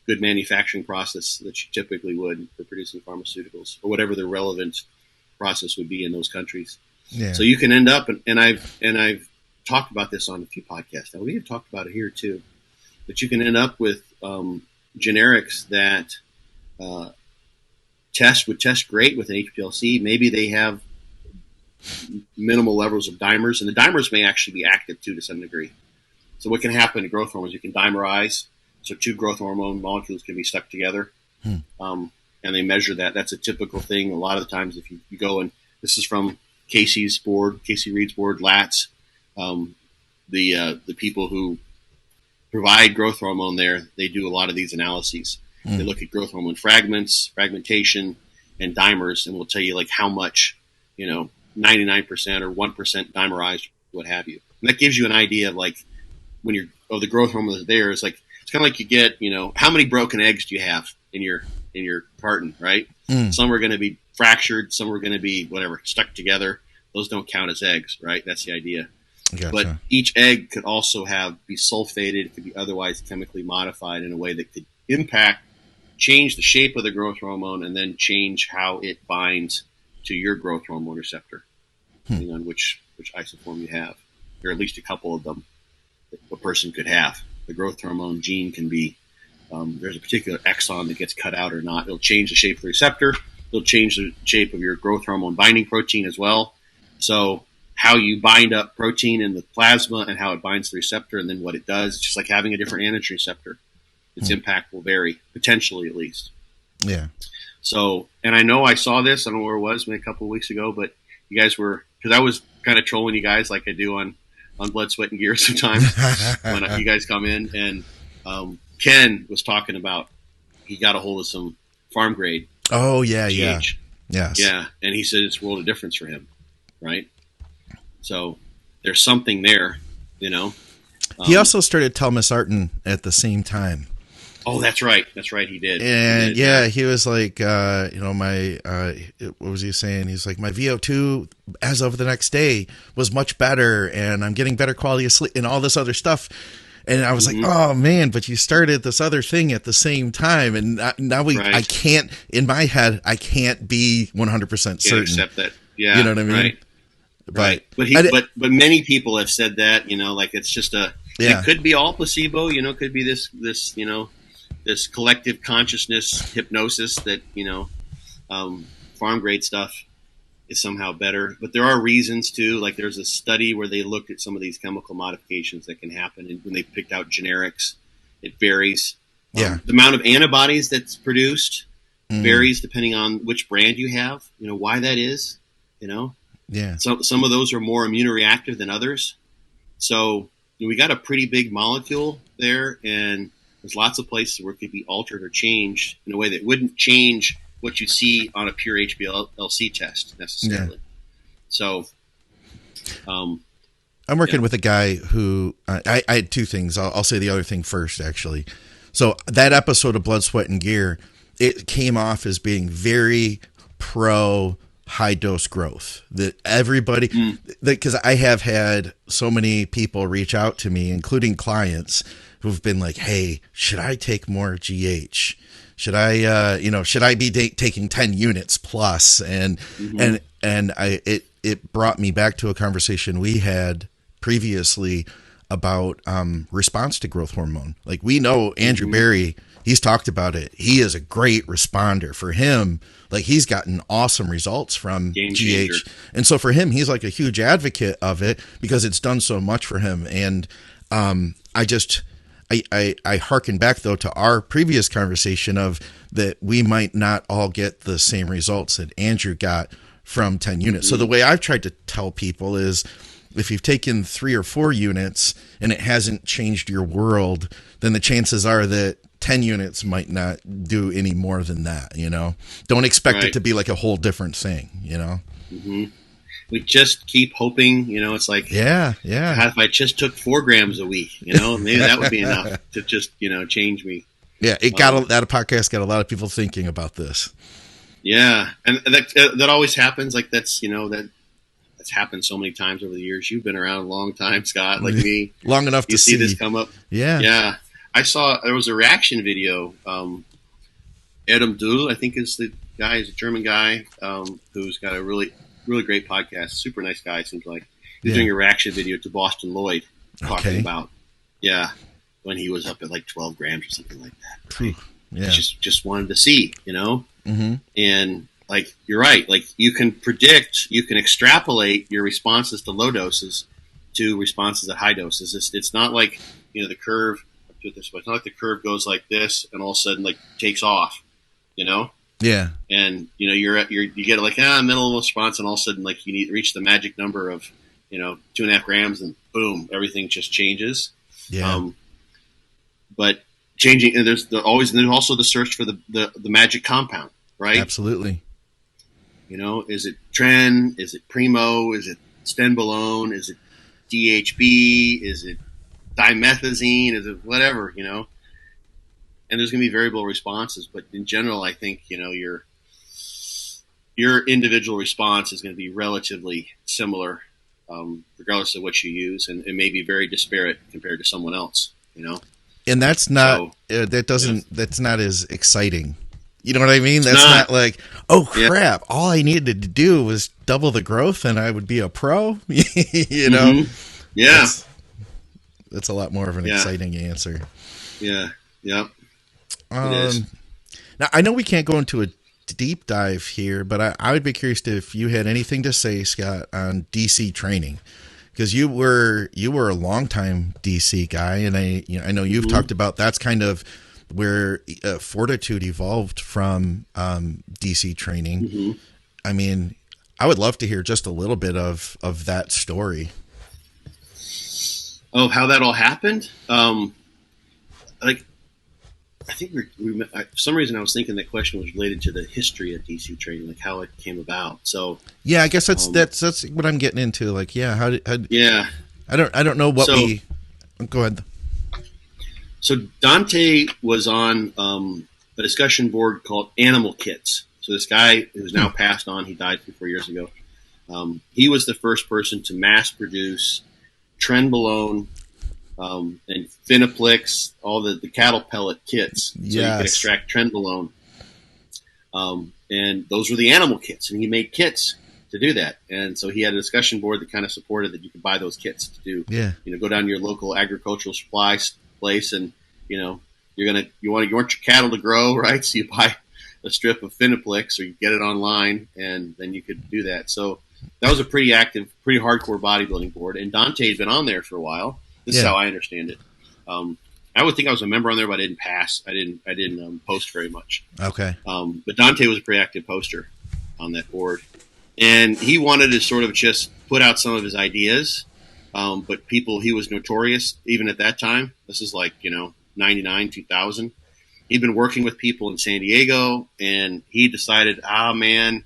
good manufacturing process that you typically would for producing pharmaceuticals or whatever the relevant process would be in those countries. Yeah. So you can end up, and I've talked about this on a few podcasts. Now we have talked about it here too, but you can end up with generics that would test great with an HPLC. Maybe they have minimal levels of dimers, and the dimers may actually be active too to some degree. So what can happen to growth hormones? You can dimerize, so two growth hormone molecules can be stuck together, and they measure that. That's a typical thing. A lot of the times, if you go, and this is from Casey Reed's board, LATS, the people who provide growth hormone there, they do a lot of these analyses. They look at growth hormone fragments, fragmentation, and dimers, and will tell you like how much, 99% or 1% dimerized, what have you. And that gives you an idea of like when the growth hormone is there. It's kind of like you get, how many broken eggs do you have in your carton, right? Some are going to be fractured, some are going to be whatever, stuck together. Those don't count as eggs, right? That's the idea. Gotcha. But each egg could also be sulfated. It could be otherwise chemically modified in a way that could change the shape of the growth hormone, and then change how it binds to your growth hormone receptor, depending on which isoform you have, or at least a couple of them that a person could have. the growth hormone gene can be, there's a particular exon that gets cut out or not. It'll change the shape of the receptor. It'll change the shape of your growth hormone binding protein as well. So how you bind up protein in the plasma and how it binds the receptor and then what it does, it's just like having a different antigen receptor. Its impact will vary, potentially at least. Yeah. So, and I know I saw this, I don't know where it was, maybe a couple of weeks ago, but you guys were, because I was kind of trolling you guys like I do on Blood, Sweat, and Gear sometimes when you guys come in. And Ken was talking about he got a hold of some farm grade. Oh, yeah, GH. yeah. Yes. Yeah, and he said it's a world of difference for him, right? So there's something there, you know. He also started telmisartan at the same time. Oh, that's right. That's right. He did. And he was like, what was he saying? He's like, my VO2 as of the next day was much better, and I'm getting better quality of sleep and all this other stuff. And I was like, oh man, but you started this other thing at the same time. And now I can't, in my head, I can't be 100% certain. Accept that. Yeah. You know what I mean? Right. Right. But many people have said that, you know, like it's just it could be all placebo, you know, it could be this, you know, this collective consciousness hypnosis that, you know, farm grade stuff is somehow better. But there are reasons too. Like there's a study where they looked at some of these chemical modifications that can happen. And when they picked out generics, it varies. Yeah. The amount of antibodies that's produced varies depending on which brand you have, you know, why that is, you know. Yeah. So some of those are more immunoreactive than others. So we got a pretty big molecule there, and there's lots of places where it could be altered or changed in a way that wouldn't change what you see on a pure HbA1c test necessarily. Yeah. So I'm working with a guy who I had two things. I'll say the other thing first, actually. So that episode of Blood, Sweat, and Gear, it came off as being very pro high dose growth, that everybody, because I have had so many people reach out to me, including clients who've been like, hey, should I take more GH? Should I, should I be taking 10 units plus? And, it brought me back to a conversation we had previously about response to growth hormone. Like, we know Andrew Berry, he's talked about it. He is a great responder. For him, like, he's gotten awesome results from GH. And so for him, he's like a huge advocate of it because it's done so much for him. And I hearken back though to our previous conversation of that we might not all get the same results that Andrew got from 10 units. So the way I've tried to tell people is, if you've taken 3 or 4 units and it hasn't changed your world, then the chances are that 10 units might not do any more than that, you know? Don't expect it to be like a whole different thing, you know? We just keep hoping, you know, it's like, God, if I just took 4 grams a week, you know, maybe that would be enough to just, you know, change me. Yeah, that podcast got a lot of people thinking about this. Yeah, and that always happens. Like, that's, you know, that's happened so many times over the years. You've been around a long time, Scott, like me. Long enough to see this come up. Yeah. I saw there was a reaction video. Adam Duhl, I think is the guy. He's a German guy who's got a really, really great podcast. Super nice guy, seems like. He's doing a reaction video to Boston Lloyd talking about, when he was up at like 12 grams or something like that. Right? Yeah. Just wanted to see, you know? And like, you're right. Like, you can predict, you can extrapolate your responses to low doses to responses at high doses. It's not like, you know, the curve, do it this way. It's not like the curve goes like this and all of a sudden like takes off, you know? Yeah. And, you know, you get like, middle response, and all of a sudden, like, you need to reach the magic number of, you know, 2.5 grams, and boom, everything just changes. Yeah. But changing, and there's also the search for the magic compound, right? Absolutely. You know, is it Tren? Is it Primo? Is it Stenbolone? Is it DHB? Is it dimethazine? Is it whatever, you know? And there's going to be variable responses, but in general, I think, you know, your individual response is going to be relatively similar, regardless of what you use, and it may be very disparate compared to someone else, you know? And that's not, that's not as exciting. You know what I mean? That's not like, oh crap, all I needed to do was double the growth and I would be a pro, you know? Yeah. That's a lot more of an exciting answer. Yeah. Yep. It is. Now, I know we can't go into a deep dive here, but I would be curious if you had anything to say, Scott, on DC training, because you were a longtime DC guy, and I know you've talked about that's kind of where Fortitude evolved from DC training. I mean, I would love to hear just a little bit of that story. Oh, how that all happened? I think for some reason I was thinking that question was related to the history of DC training, like how it came about. So yeah, I guess that's what I'm getting into. Like, yeah, I don't know what go ahead. So Dante was on a discussion board called Animal Kits. So this guy who's now passed on, he died 3-4 years ago. He was the first person to mass produce trenbolone and Finaplex, all the cattle pellet kits, so you could extract trenbolone. And those were the animal kits, and he made kits to do that. And so he had a discussion board that kind of supported that you could buy those kits to do. Yeah. Go down to your local agricultural supply place, and you want your cattle to grow, right? So you buy a strip of Finaplex, or you get it online, and then you could do that. So that was a pretty active, pretty hardcore bodybuilding board. And Dante had been on there for a while. This is how I understand it. I would think I was a member on there, but I didn't pass. I didn't post very much. Okay. But Dante was a pretty active poster on that board, and he wanted to sort of just put out some of his ideas. But he was notorious even at that time. This is like 99, 2000. He'd been working with people in San Diego, and he decided, man,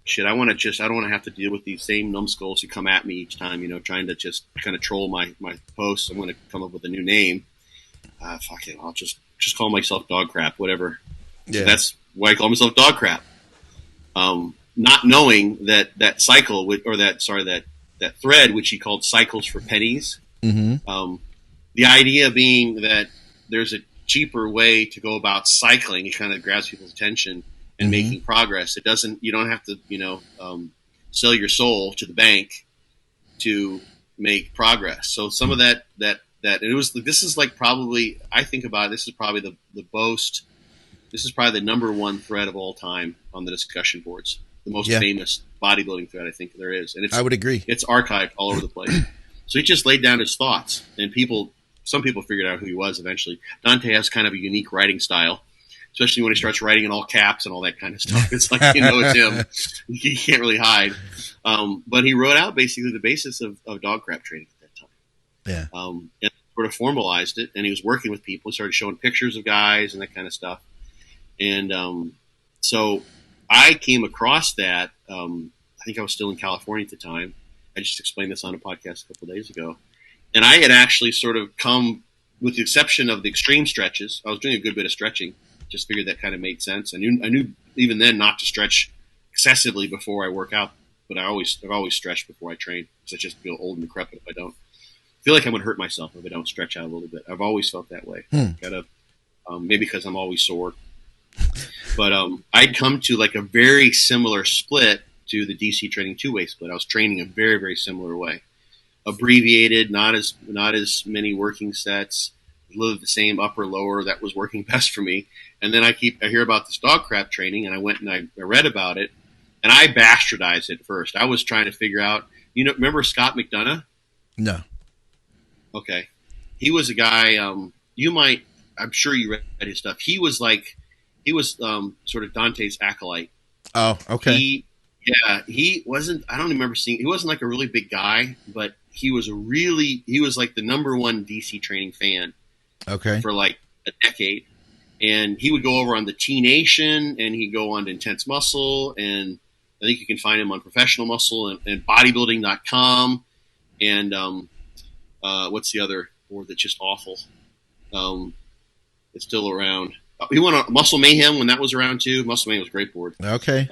shit, I don't want to have to deal with these same numbskulls who come at me each time, trying to just kind of troll my posts. I'm going to come up with a new name. Fuck it. I'll just call myself Dog Crap, whatever. Yeah. So that's why I call myself Dog Crap. Not knowing that cycle, that thread, which he called Cycles for Pennies. Mm-hmm. The idea being that there's a cheaper way to go about cycling. It kind of grabs people's attention and making progress. You don't have to, sell your soul to the bank to make progress. So some of that, this is like probably, I think about it, this is probably this is probably the number one thread of all time on the discussion boards. The most famous bodybuilding thread I think there is. And I would agree. It's archived all over the place. So he just laid down his thoughts, and some people figured out who he was eventually. Dante has kind of a unique writing style, especially when he starts writing in all caps and all that kind of stuff. It's like, it's him. He can't really hide. But he wrote out basically the basis of dog crap training at that time. Yeah. And sort of formalized it, and he was working with people. He started showing pictures of guys and that kind of stuff. And so I came across that. I think I was still in California at the time. I just explained this on a podcast a couple of days ago. And I had actually sort of come, with the exception of the extreme stretches, I was doing a good bit of stretching. Just figured that kind of made sense. I knew even then not to stretch excessively before I work out, but I've always stretched before I train because I just feel old and decrepit if I don't. I feel like I'm going to hurt myself if I don't stretch out a little bit. I've always felt that way. Maybe because I'm always sore. But I'd come to like a very similar split to the DC training two-way split. I was training a very, very similar way. Abbreviated, not as many working sets, a little the same upper lower. That was working best for me. And then I hear about this dog crap training, and I went and I read about it, and I bastardized it first. I was trying to figure out, remember Scott McNally? No. Okay. He was a guy, I'm sure you read his stuff. He was sort of Dante's acolyte. Oh, okay. He wasn't, I don't remember seeing, he wasn't like a really big guy, but he was like the number one DC training fan. Okay. For like a decade. And he would go over on the T Nation, and he'd go on to Intense Muscle, and I think you can find him on Professional Muscle and bodybuilding.com. And what's the other board that's just awful? It's still around. He went on Muscle Mayhem when that was around too. Muscle Mayhem was a great board. Okay.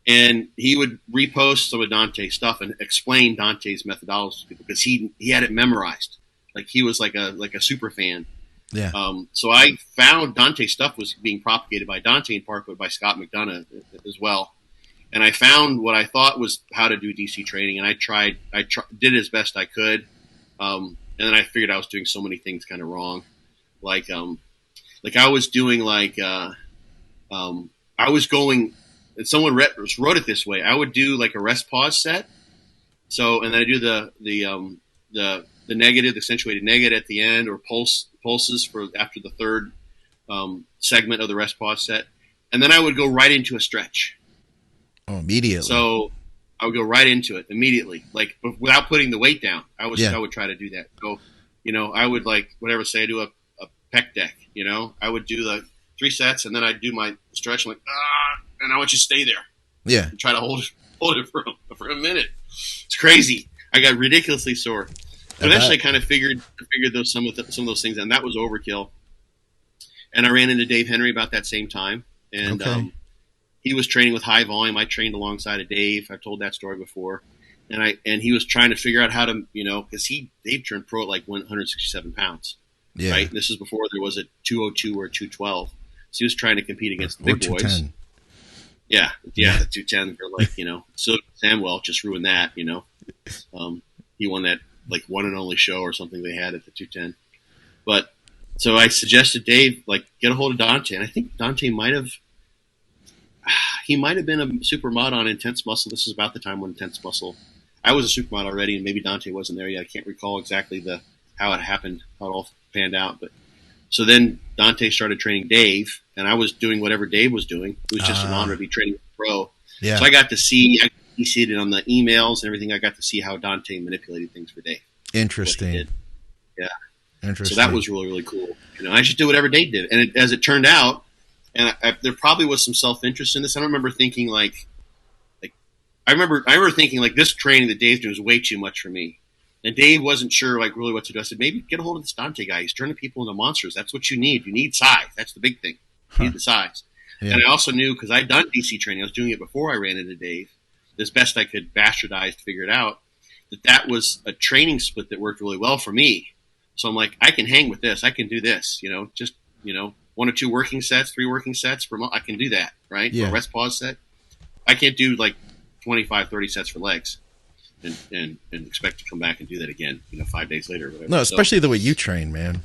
And he would repost some of Dante's stuff and explain Dante's methodology to people because he had it memorized. Like he was like a super fan. Yeah. So I found Dante's stuff was being propagated by Dante in part, but by Scott McNally as well. And I found what I thought was how to do DC training, and I did as best I could. and then I figured I was doing so many things kind of wrong. Like I was doing I was going, and someone wrote it this way. I would do like a rest pause set. So, and then I do the negative, the accentuated negative at the end, or pulses for after the third segment of the rest pause set. And then I would go right into a stretch. Oh, immediately. So I would go right into it immediately, like without putting the weight down. I would try to do that. So, I would say I do a pec deck, I would do the 3 sets, and then I'd do my stretch. I'm like, and I want you to stay there. Yeah. And try to hold it for a minute. It's crazy. I got ridiculously sore. But eventually I kind of figured some of those things, and that was overkill. And I ran into Dave Henry about that same time. And he was training with high volume. I trained alongside of Dave. I've told that story before. And he was trying to figure out how to, because Dave turned pro at like 167 pounds. Yeah. Right? And this is before there was a 202 or a 212. So he was trying to compete against the big boys. Yeah, the 210 for so Samwell just ruined that, He won that like one and only show or something they had at the 210. But so I suggested Dave get a hold of Dante, and I think Dante might have been a supermod on Intense Muscle. This is about the time when Intense Muscle, I was a supermod already, and maybe Dante wasn't there yet. I can't recall exactly how it happened, how it all panned out, but. So then Dante started training Dave, and I was doing whatever Dave was doing. It was just an honor to be training with a pro. Yeah. So I got to see it on the emails and everything. I got to see how Dante manipulated things for Dave. Interesting. Yeah. Interesting. So that was really, really cool. I should do whatever Dave did. And as it turned out, and there probably was some self-interest in this. I don't remember thinking I remember thinking this training that Dave's doing is way too much for me. And Dave wasn't sure really what to do. I said, maybe get a hold of this Dante guy. He's turning people into monsters. That's what you need. You need size. That's the big thing. You need the size. Yeah. And I also knew, because I'd done DC training, I was doing it before I ran into Dave, as best I could bastardize to figure it out, that was a training split that worked really well for me. So I'm like, I can hang with this. I can do this. Just 1 or 2 working sets, 3 working sets per month. I can do that, right? Yeah. For a rest pause set. I can't do 25, 30 sets for legs. And expect to come back and do that again, 5 days later or whatever. No, especially the way you train, man.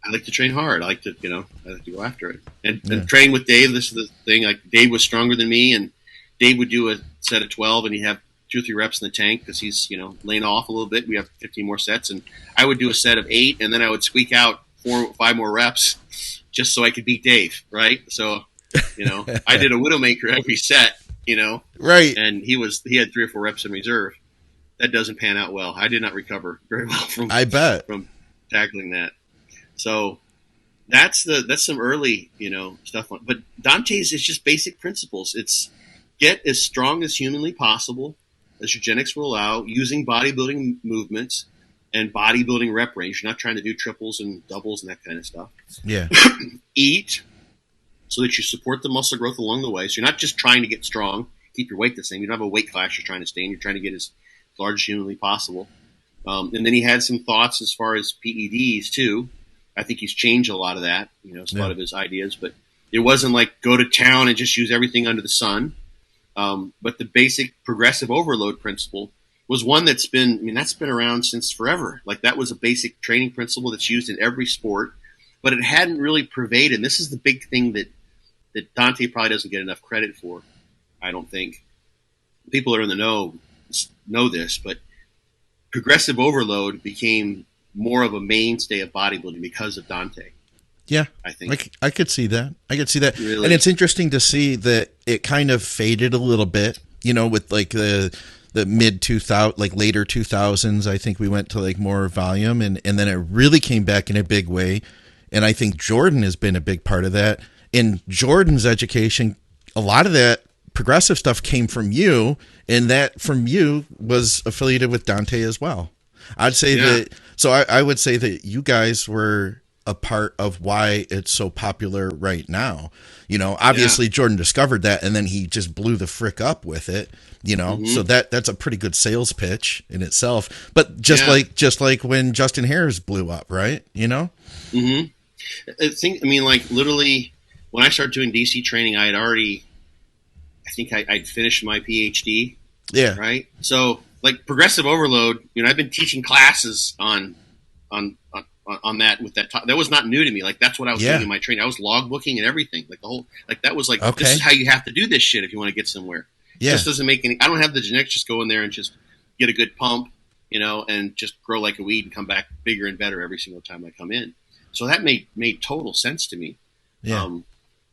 I like to train hard. I like to go after it. And train with Dave, this is the thing, Dave was stronger than me, and Dave would do a set of 12, and he'd have 2 or 3 reps in the tank because he's, laying off a little bit. We have 15 more sets, and I would do a set of 8, and then I would squeak out 4 or 5 more reps just so I could beat Dave, right? So, I did a Widowmaker every set. Right. And he had 3 or 4 reps in reserve. That doesn't pan out well. I did not recover very well from tackling that. So that's some early, stuff. But Dante's is just basic principles. It's get as strong as humanly possible, as your genetics will allow, using bodybuilding movements and bodybuilding rep range. You're not trying to do triples and doubles and that kind of stuff. Yeah. Eat so that you support the muscle growth along the way. So you're not just trying to get strong, keep your weight the same. You don't have a weight class you're trying to stay in. You're trying to get as large as humanly possible. And then he had some thoughts as far as PEDs too. I think he's changed a lot of that, a lot of his ideas, but it wasn't go to town and just use everything under the sun. But the basic progressive overload principle was one that's been around since forever. That was a basic training principle that's used in every sport, but it hadn't really pervaded. And this is the big thing that Dante probably doesn't get enough credit for, I don't think. People that are in the know this, but progressive overload became more of a mainstay of bodybuilding because of Dante. Yeah, I think I could see that. Really? And it's interesting to see that it kind of faded a little bit. With the mid 2000, later 2000s. I think we went to more volume, and then it really came back in a big way. And I think Jordan has been a big part of that. In Jordan's education, a lot of that progressive stuff came from you, and that from you was affiliated with Dante as well. I'd say that. So I would say that you guys were a part of why it's so popular right now. Obviously Jordan discovered that, and then he just blew the frick up with it. So that's a pretty good sales pitch in itself. But just like when Justin Harris blew up, right? Mm-hmm. Literally, when I started doing DC training, I think I'd finished my PhD. Yeah. Right. So progressive overload, I've been teaching classes on on that with that. That was not new to me. Like that's what I was doing in my training. I was logbooking and everything. Like the whole, like that was like, this is how you have to do this shit if you want to get somewhere. Yeah. It just doesn't make any. I don't have the genetics. Just go in there and just get a good pump, and just grow like a weed and come back bigger and better every single time I come in. So that made total sense to me. Yeah.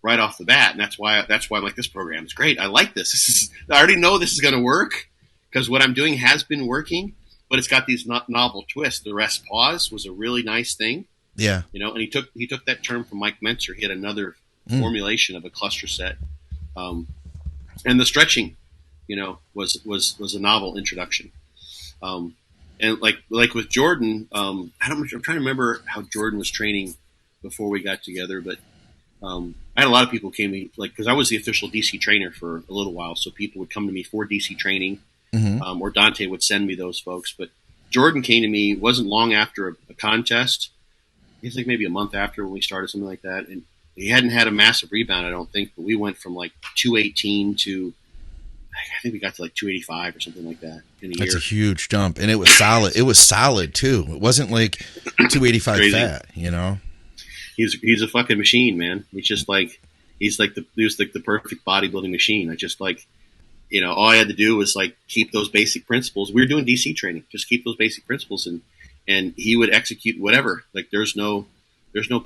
Right off the bat, and that's why I'm like, this program is great. I like this. I already know this is going to work because what I'm doing has been working, but it's got these novel twists. The rest pause was a really nice thing. Yeah, and he took that term from Mike Mentzer. He had another formulation of a cluster set, and the stretching, was a novel introduction. And like with Jordan, I'm trying to remember how Jordan was training before we got together, but I had a lot of people came to me, because I was the official DC trainer for a little while, so people would come to me for DC training, or Dante would send me those folks. But Jordan came to me, wasn't long after a contest. I think maybe a month after when we started, something like that. And he hadn't had a massive rebound, I don't think, but we went from 218 to, I think we got to 285 or something like that in a year. That's a huge jump, and it was solid. It was solid too. It wasn't like 285 fat, He's a fucking machine, man. He's just he was the perfect bodybuilding machine. I just all I had to do was keep those basic principles. We were doing DC training, just keep those basic principles, and he would execute whatever. There's no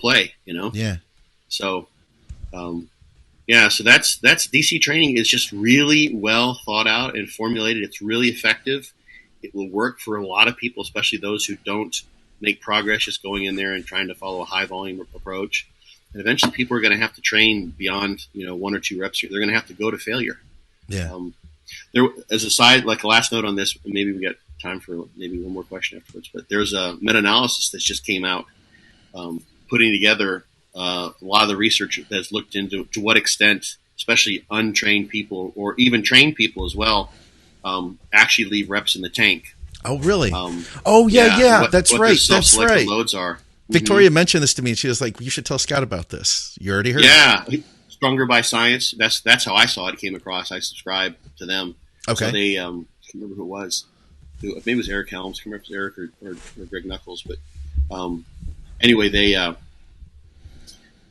play, Yeah. So, so that's DC training is just really well thought out and formulated. It's really effective. It will work for a lot of people, especially those who don't make progress just going in there and trying to follow a high volume approach. And eventually people are going to have to train beyond, 1 or 2 reps. They're going to have to go to failure. Yeah. There, as a side, a last note on this, maybe we got time for maybe one more question afterwards, but there's a meta-analysis that just came out, putting together a lot of the research that's looked into to what extent, especially untrained people or even trained people as well, actually leave reps in the tank. Oh, really? That's right. That's right. Loads are. Victoria mentioned this to me, and she was like, "You should tell Scott about this." You already heard? Yeah, Stronger by Science. That's how I saw it. It came across. I subscribed to them. Okay. So they, I can't remember who it was. Maybe it was Eric Helms. I can't remember if it was Eric or Greg Knuckles. But anyway, they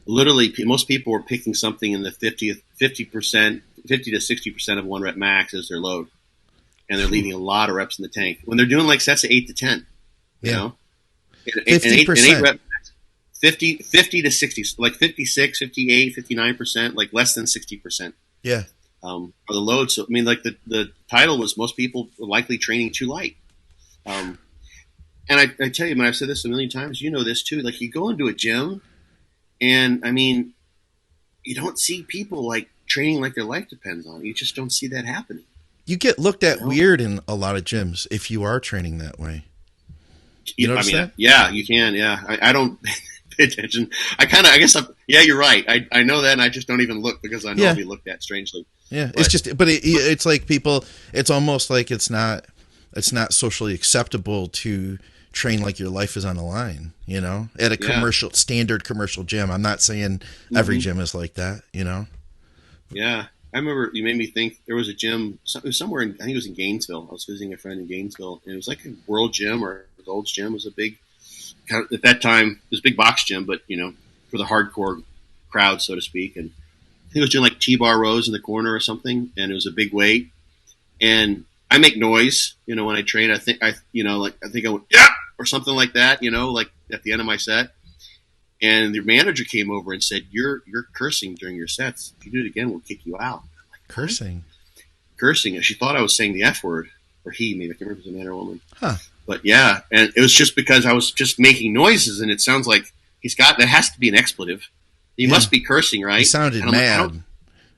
literally most people were picking something in the 50 to 60% of 1 rep max as their load. And they're leaving a lot of reps in the tank when they're doing sets of 8 to 10. You know, 50%, 8 rep, 50 to 60, 56, 58, 59%, less than 60%. Yeah. For the load. So I mean, the title was most people were likely training too light. And I tell you, man, I've said this a million times. You know this too. You go into a gym, and I mean, you don't see people training like their life depends on it. You just don't see that happening. You get looked at weird in a lot of gyms if you are training that way. You notice that? Yeah, you can. Yeah, I don't pay attention. You're right. I know that, and I just don't even look because I know I'll be looked at strangely. Yeah, it's like people. It's almost like it's not socially acceptable to train like your life is on the line. At a standard commercial gym. I'm not saying every gym is like that. Yeah. I remember you made me think there was a gym somewhere I think it was in Gainesville. I was visiting a friend in Gainesville, and it was a World Gym or Gold's Gym. It was a big, at that time, it was a big box gym, but, for the hardcore crowd, so to speak. And I think it was doing T-bar rows in the corner or something, and it was a big weight. And I make noise, when I train. I think I went, yeah, or something like that, at the end of my set. And the manager came over and said, "You're cursing during your sets. If you do it again, we'll kick you out." Cursing. And she thought I was saying the F word, or he, maybe I can't remember if it was a man or a woman. Huh. But yeah, and it was just because I was just making noises, and it sounds like that has to be an expletive. He must be cursing, right? He sounded mad.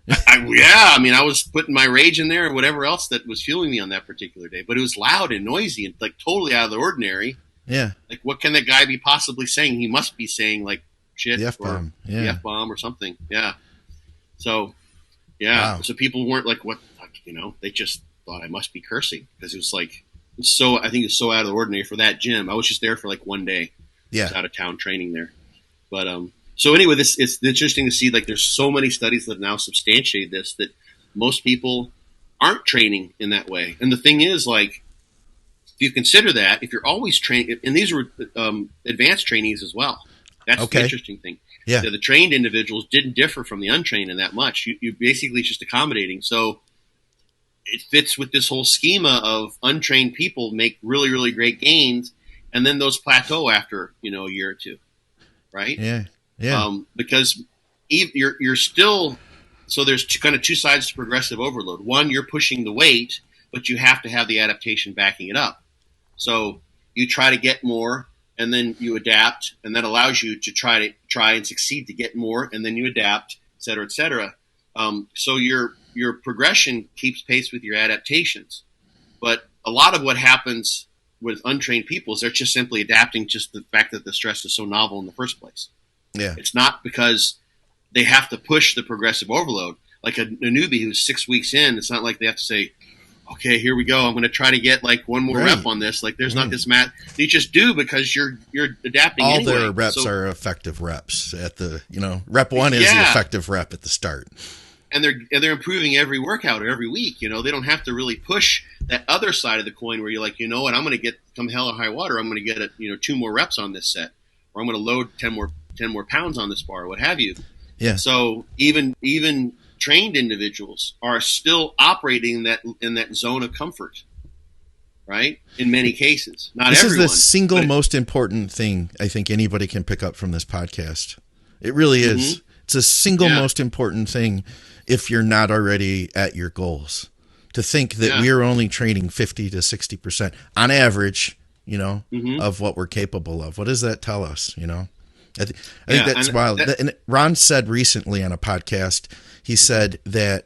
I was putting my rage in there or whatever else that was fueling me on that particular day. But it was loud and noisy and totally out of the ordinary. Yeah. What can that guy be possibly saying? He must be saying shit the F-bomb. The F-bomb or something. Yeah. So, yeah. Wow. So people weren't what the fuck, they just thought I must be cursing because it was I think it's so out of the ordinary for that gym. I was just there for 1 day. Yeah. I was out of town training there. But, so anyway, it's interesting to see there's so many studies that now substantiate this, that most people aren't training in that way. And the thing is if you consider that, if you're always trained, and these were advanced trainees as well. That's the interesting thing. Yeah. The trained individuals didn't differ from the untrained in that much. You basically just accommodating. So it fits with this whole schema of untrained people make really, really great gains, and then those plateau after, a year or two, right? Yeah, yeah. Because you're still – so there's kind of two sides to progressive overload. One, you're pushing the weight, but you have to have the adaptation backing it up. So you try to get more, and then you adapt, and that allows you to try and succeed to get more, and then you adapt, et cetera, et cetera. So your progression keeps pace with your adaptations. But a lot of what happens with untrained people is they're just simply adapting just the fact that the stress is so novel in the first place. Yeah. It's not because they have to push the progressive overload. Like a newbie who's 6 weeks in, it's not like they have to say, okay, here we go. I'm going to try to get like one more rep on this. Like there's not this mat. You just do because you're adapting. All anyway. their reps are effective reps at the, rep one is the effective rep at the start. And they're improving every workout or every week. They don't have to really push that other side of the coin where you're like, what, I'm going to get come hell or high water. I'm going to get 2 more reps on this set, or I'm going to load 10 more pounds on this bar, or what have you. Yeah. So even trained individuals are still operating in that zone of comfort, right? In many cases, not this everyone. This is the single most important thing I think anybody can pick up from this podcast. It really is. Mm-hmm. It's the single most important thing if you're not already at your goals. To think that we are only training 50 to 60% on average, of what we're capable of. What does that tell us? I think that's wild. And Ron said recently on a podcast, he said that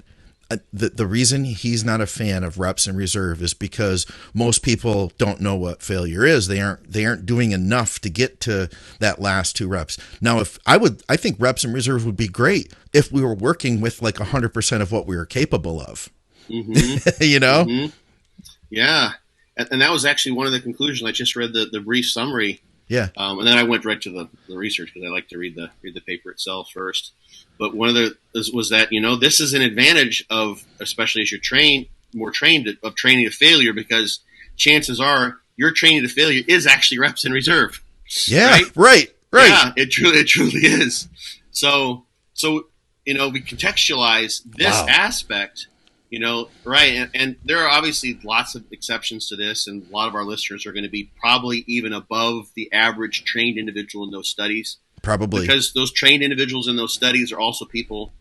the reason he's not a fan of reps in reserve is because most people don't know what failure is. They aren't doing enough to get to that last 2 reps. Now, I think reps in reserve would be great if we were working with like 100% of what we were capable of. Mm-hmm. Mm-hmm. Yeah. And that was actually one of the conclusions. I just read the brief summary. Yeah. And then I went right to the research because I like to read the paper itself first. But one of was that, this is an advantage of, especially as you're more trained of training to failure, because chances are your training to failure is actually reps in reserve. Yeah. Right. Yeah, it truly is. So, we contextualize this aspect, right. And there are obviously lots of exceptions to this. And a lot of our listeners are going to be probably even above the average trained individual in those studies. Probably. Because those trained individuals in those studies are also people,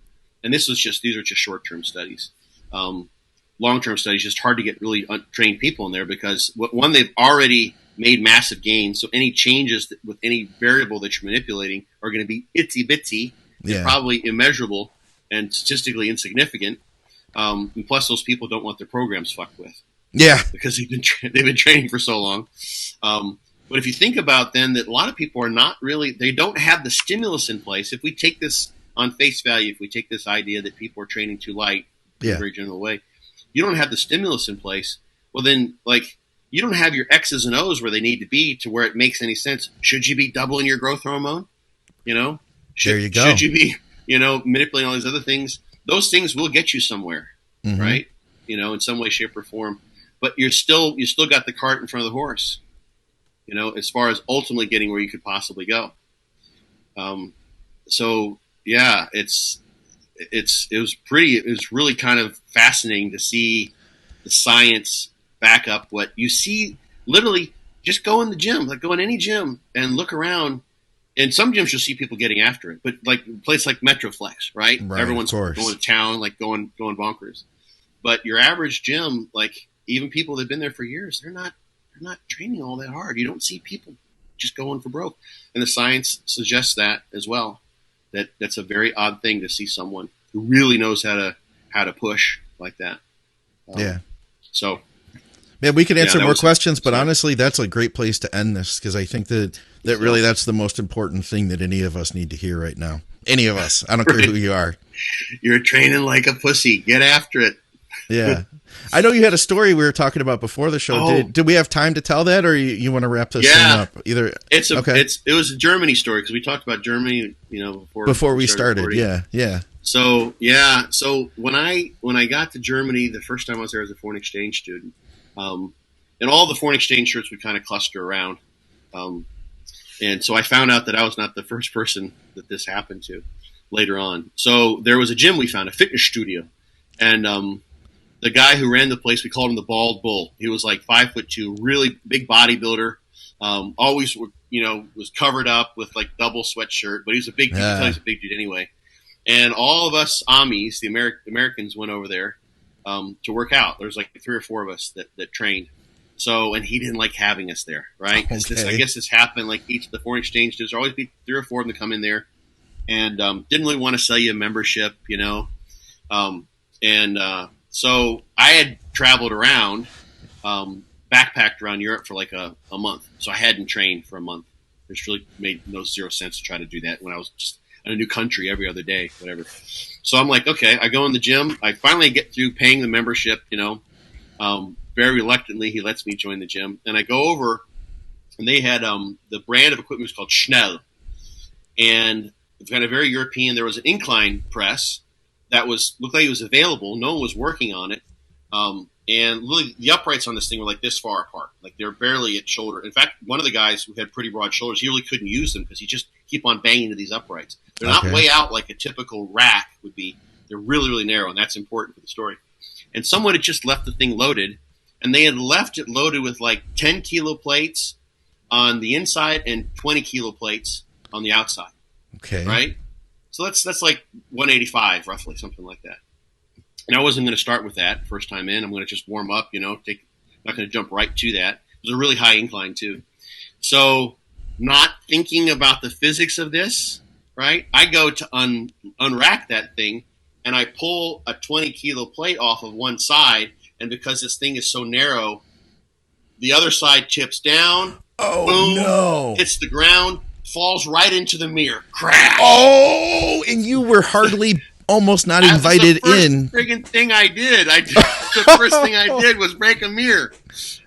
and these are just short-term studies. Long-term studies, just hard to get really trained people in there because, one, they've already made massive gains, so any changes with any variable that you're manipulating are going to be itsy-bitsy, and probably immeasurable and statistically insignificant. And plus, those people don't want their programs fucked with. Yeah. Because they've been training for so long. But if you think about then that a lot of people are not really, they don't have the stimulus in place. If we take this on face value, if we take this idea that people are training too light in a very general way, you don't have the stimulus in place. Well, then, you don't have your X's and O's where they need to be to where it makes any sense. Should you be doubling your growth hormone? There you go. Should you be, manipulating all these other things? Those things will get you somewhere, right? In some way, shape, or form. But you still got the cart in front of the horse. As far as ultimately getting where you could possibly go. So yeah, it was really kind of fascinating to see the science back up what you see. Literally, just go in the gym, go in any gym and look around. In some gyms, you'll see people getting after it, but a place like Metroflex, right? Everyone's going to town, going bonkers. But your average gym, even people that've been there for years, they're not training all that hard. You don't see people just going for broke. And the science suggests that as well, that's a very odd thing to see someone who really knows how to push like that. So, man, we could answer more questions, but honestly, that's a great place to end this because I think that really that's the most important thing that any of us need to hear right now. Any of us. I don't care who you are. You're training like a pussy. Get after it. Yeah. I know you had a story we were talking about before the show. Oh. Did we have time to tell that, or you want to wrap this thing up? Either it was a Germany story because we talked about Germany, before we started. Yeah. So when I got to Germany the first time I was there as a foreign exchange student, and all the foreign exchange shirts would kind of cluster around. And so I found out that I was not the first person that this happened to later on. So there was a gym we found, a fitness studio. And the guy who ran the place, we called him the Bald Bull. He was like 5'2", really big bodybuilder. Always, was covered up with like double sweatshirt, but he's a big dude. He's a big dude anyway. And all of us Amis, the Americans, went over there to work out. There's like 3 or 4 of us that trained. So, and he didn't like having us there, right? Okay. I guess this happened like each of the foreign exchange dudes. There always be 3 or 4 of them to come in there, and didn't really want to sell you a membership, So I had traveled around, backpacked around Europe for like a month. So I hadn't trained for a month. It really made zero sense to try to do that when I was just in a new country every other day, whatever. So I'm like, okay, I go in the gym. I finally get through paying the membership, very reluctantly, he lets me join the gym. And I go over, and they had the brand of equipment was called Schnell. And it's kind of very European. There was an incline press that looked like it was available. No one was working on it. And really, the uprights on this thing were like this far apart. Like they're barely at shoulder. In fact, one of the guys who had pretty broad shoulders, he really couldn't use them because he just keep on banging into these uprights. They're not way out like a typical rack would be. They're really, really narrow, and that's important for the story. And someone had just left the thing loaded, and they had left it loaded with like 10 kilo plates on the inside and 20 kilo plates on the outside. Okay. Right? So that's like 185 roughly, something like that. And I wasn't going to start with that first time in. I'm going to just warm up, not going to jump right to that. It was a really high incline too. So not thinking about the physics of this, right? I go to unrack that thing, and I pull a 20 kilo plate off of one side. And because this thing is so narrow, the other side tips down. Oh, boom, no. hits the ground, falls right into the mirror. Crash. Oh, and you were hardly almost not invited in. Friggin' thing I did. The first thing I did was break a mirror,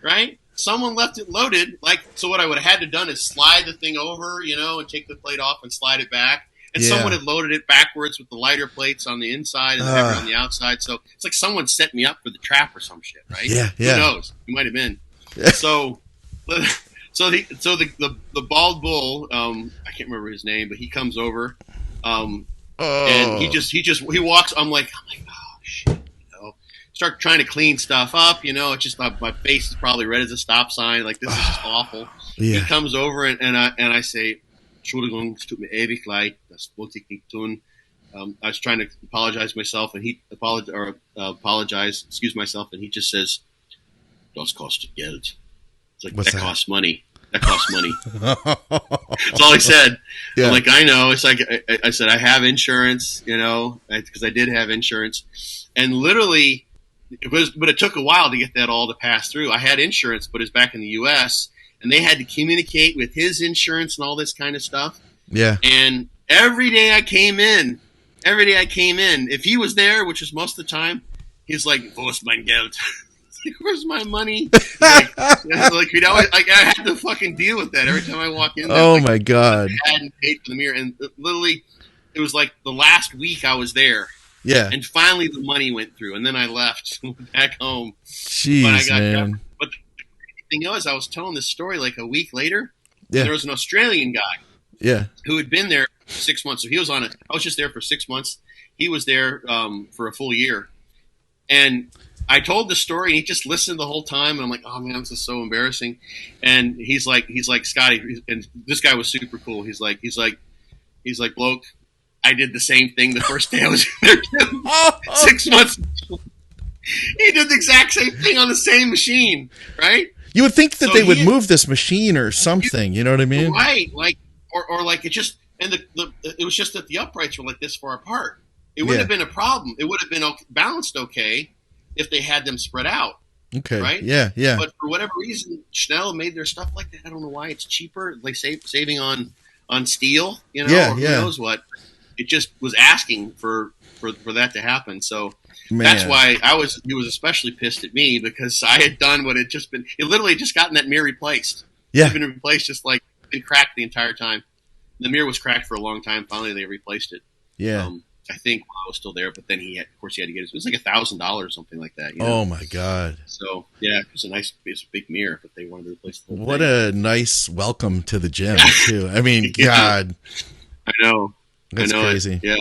right? Someone left it loaded. So what I would have had to done is slide the thing over, and take the plate off and slide it back. And someone had loaded it backwards with the lighter plates on the inside and the heavier on the outside. So it's like someone set me up for the trap or some shit, right? Yeah. Who knows? It might have been. So the Bald Bull, I can't remember his name, but he comes over, and he walks. I'm like, oh shit, Start trying to clean stuff up, It's just my face is probably red as a stop sign. Like this is just awful. Yeah. He comes over and I say, Entschuldigung, es tut mir ewig leid, das wollte ich nicht tun. I was trying to apologize myself, and he excuse myself, and he just says, "Das kostet Geld." It's like, that costs money. That costs money. That's all he said. Yeah. I'm like, I know. It's like I said, I have insurance, because I did have insurance, and literally, but it took a while to get that all to pass through. I had insurance, but it's back in the U.S., and they had to communicate with his insurance and all this kind of stuff. Yeah. And every day I came in, if he was there, which is most of the time, he's like, "Wo ist mein Geld?" Where's my money? I had to fucking deal with that every time I walk in there. Oh my God. I hadn't paid for the mirror. And literally, it was like the last week I was there. Yeah. And finally the money went through. And then I left back home. Jeez, man. But the thing was, I was telling this story like a week later. Yeah. There was an Australian guy. Yeah. Who had been there 6 months. So he was on it. I was just there for 6 months. He was there for a full year. And I told the story, and he just listened the whole time. And I'm like, oh man, this is so embarrassing. And he's like, Scotty, and this guy was super cool. He's like, bloke, I did the same thing the first day I was there. 6 months. He did the exact same thing on the same machine, right? You would think that they would move this machine or something. You know what I mean? Right. Or it just, and it was just that the uprights were like this far apart. It wouldn't have been a problem. It would have been balanced okay if they had them spread out. Okay. Right? Yeah. But for whatever reason, Schnell made their stuff like that. I don't know why. It's cheaper. They saving on steel, or who knows what. It just was asking for that to happen. So that's why he was especially pissed at me, because I had done what had just been, it literally had just gotten that mirror replaced. Yeah. It had been replaced, just like been cracked the entire time. The mirror was cracked for a long time. Finally, they replaced it. Yeah. I think, while I was still there. But then he had to get his. It was like $1,000 or something like that. Oh my God! So yeah, it was it's a big mirror, but they wanted to replace the whole What thing. a nice welcome to the gym too. I mean, Yeah. God, I know. that's crazy. Yeah.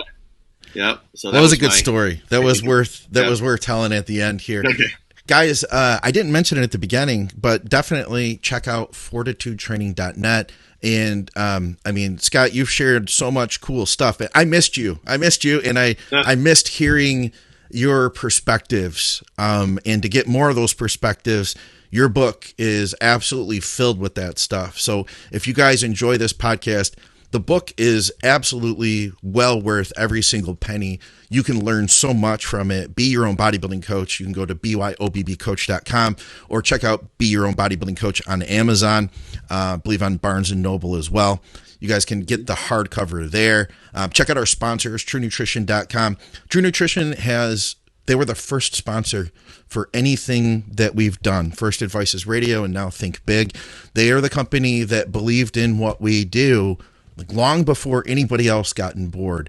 Yeah. So that was a good story. That was worth telling at the end here. Okay. Guys, I didn't mention it at the beginning, but definitely check out fortitudetraining.net. And I mean, Scott, you've shared so much cool stuff. I missed you, and I missed hearing your perspectives. And to get more of those perspectives, your book is absolutely filled with that stuff. So if you guys enjoy this podcast, the book is absolutely well worth every single penny. You can learn so much from it. Be Your Own Bodybuilding Coach. You can go to byobbcoach.com or check out Be Your Own Bodybuilding Coach on Amazon. I believe on Barnes & Noble as well. You guys can get the hardcover there. Check out our sponsors, TrueNutrition.com. True Nutrition they were the first sponsor for anything that we've done. First Advices Radio and now Think Big. They are the company that believed in what we do like long before anybody else got on board.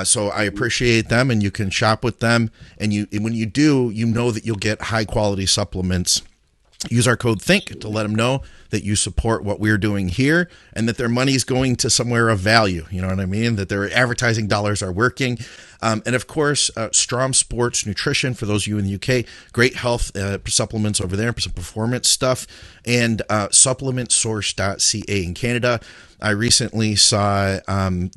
So I appreciate them, and you can shop with them. And when you do, you know that you'll get high quality supplements. Use our code THINK to let them know that you support what we're doing here and that their money is going to somewhere of value. You know what I mean? That their advertising dollars are working. And of course, STROM Sports Nutrition, for those of you in the UK, great health supplements over there, some performance stuff, and supplementsource.ca in Canada. I recently saw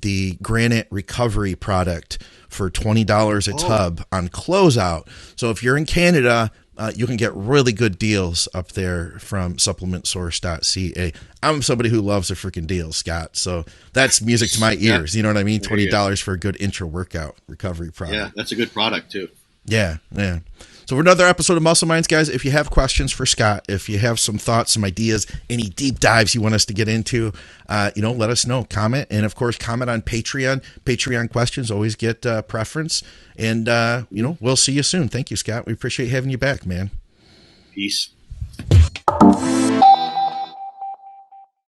the Granite Recovery product for $20 a tub on closeout. So if you're in Canada, you can get really good deals up there from supplementsource.ca. I'm somebody who loves the freaking deals, Scott. So that's music to my ears. You know what I mean? $20 for a good intra-workout recovery product. Yeah, that's a good product too. Yeah. So for another episode of Muscle Minds, guys, if you have questions for Scott, if you have some thoughts, some ideas, any deep dives you want us to get into, let us know. Comment. And, of course, comment on Patreon. Patreon questions always get preference. And, we'll see you soon. Thank you, Scott. We appreciate having you back, man. Peace.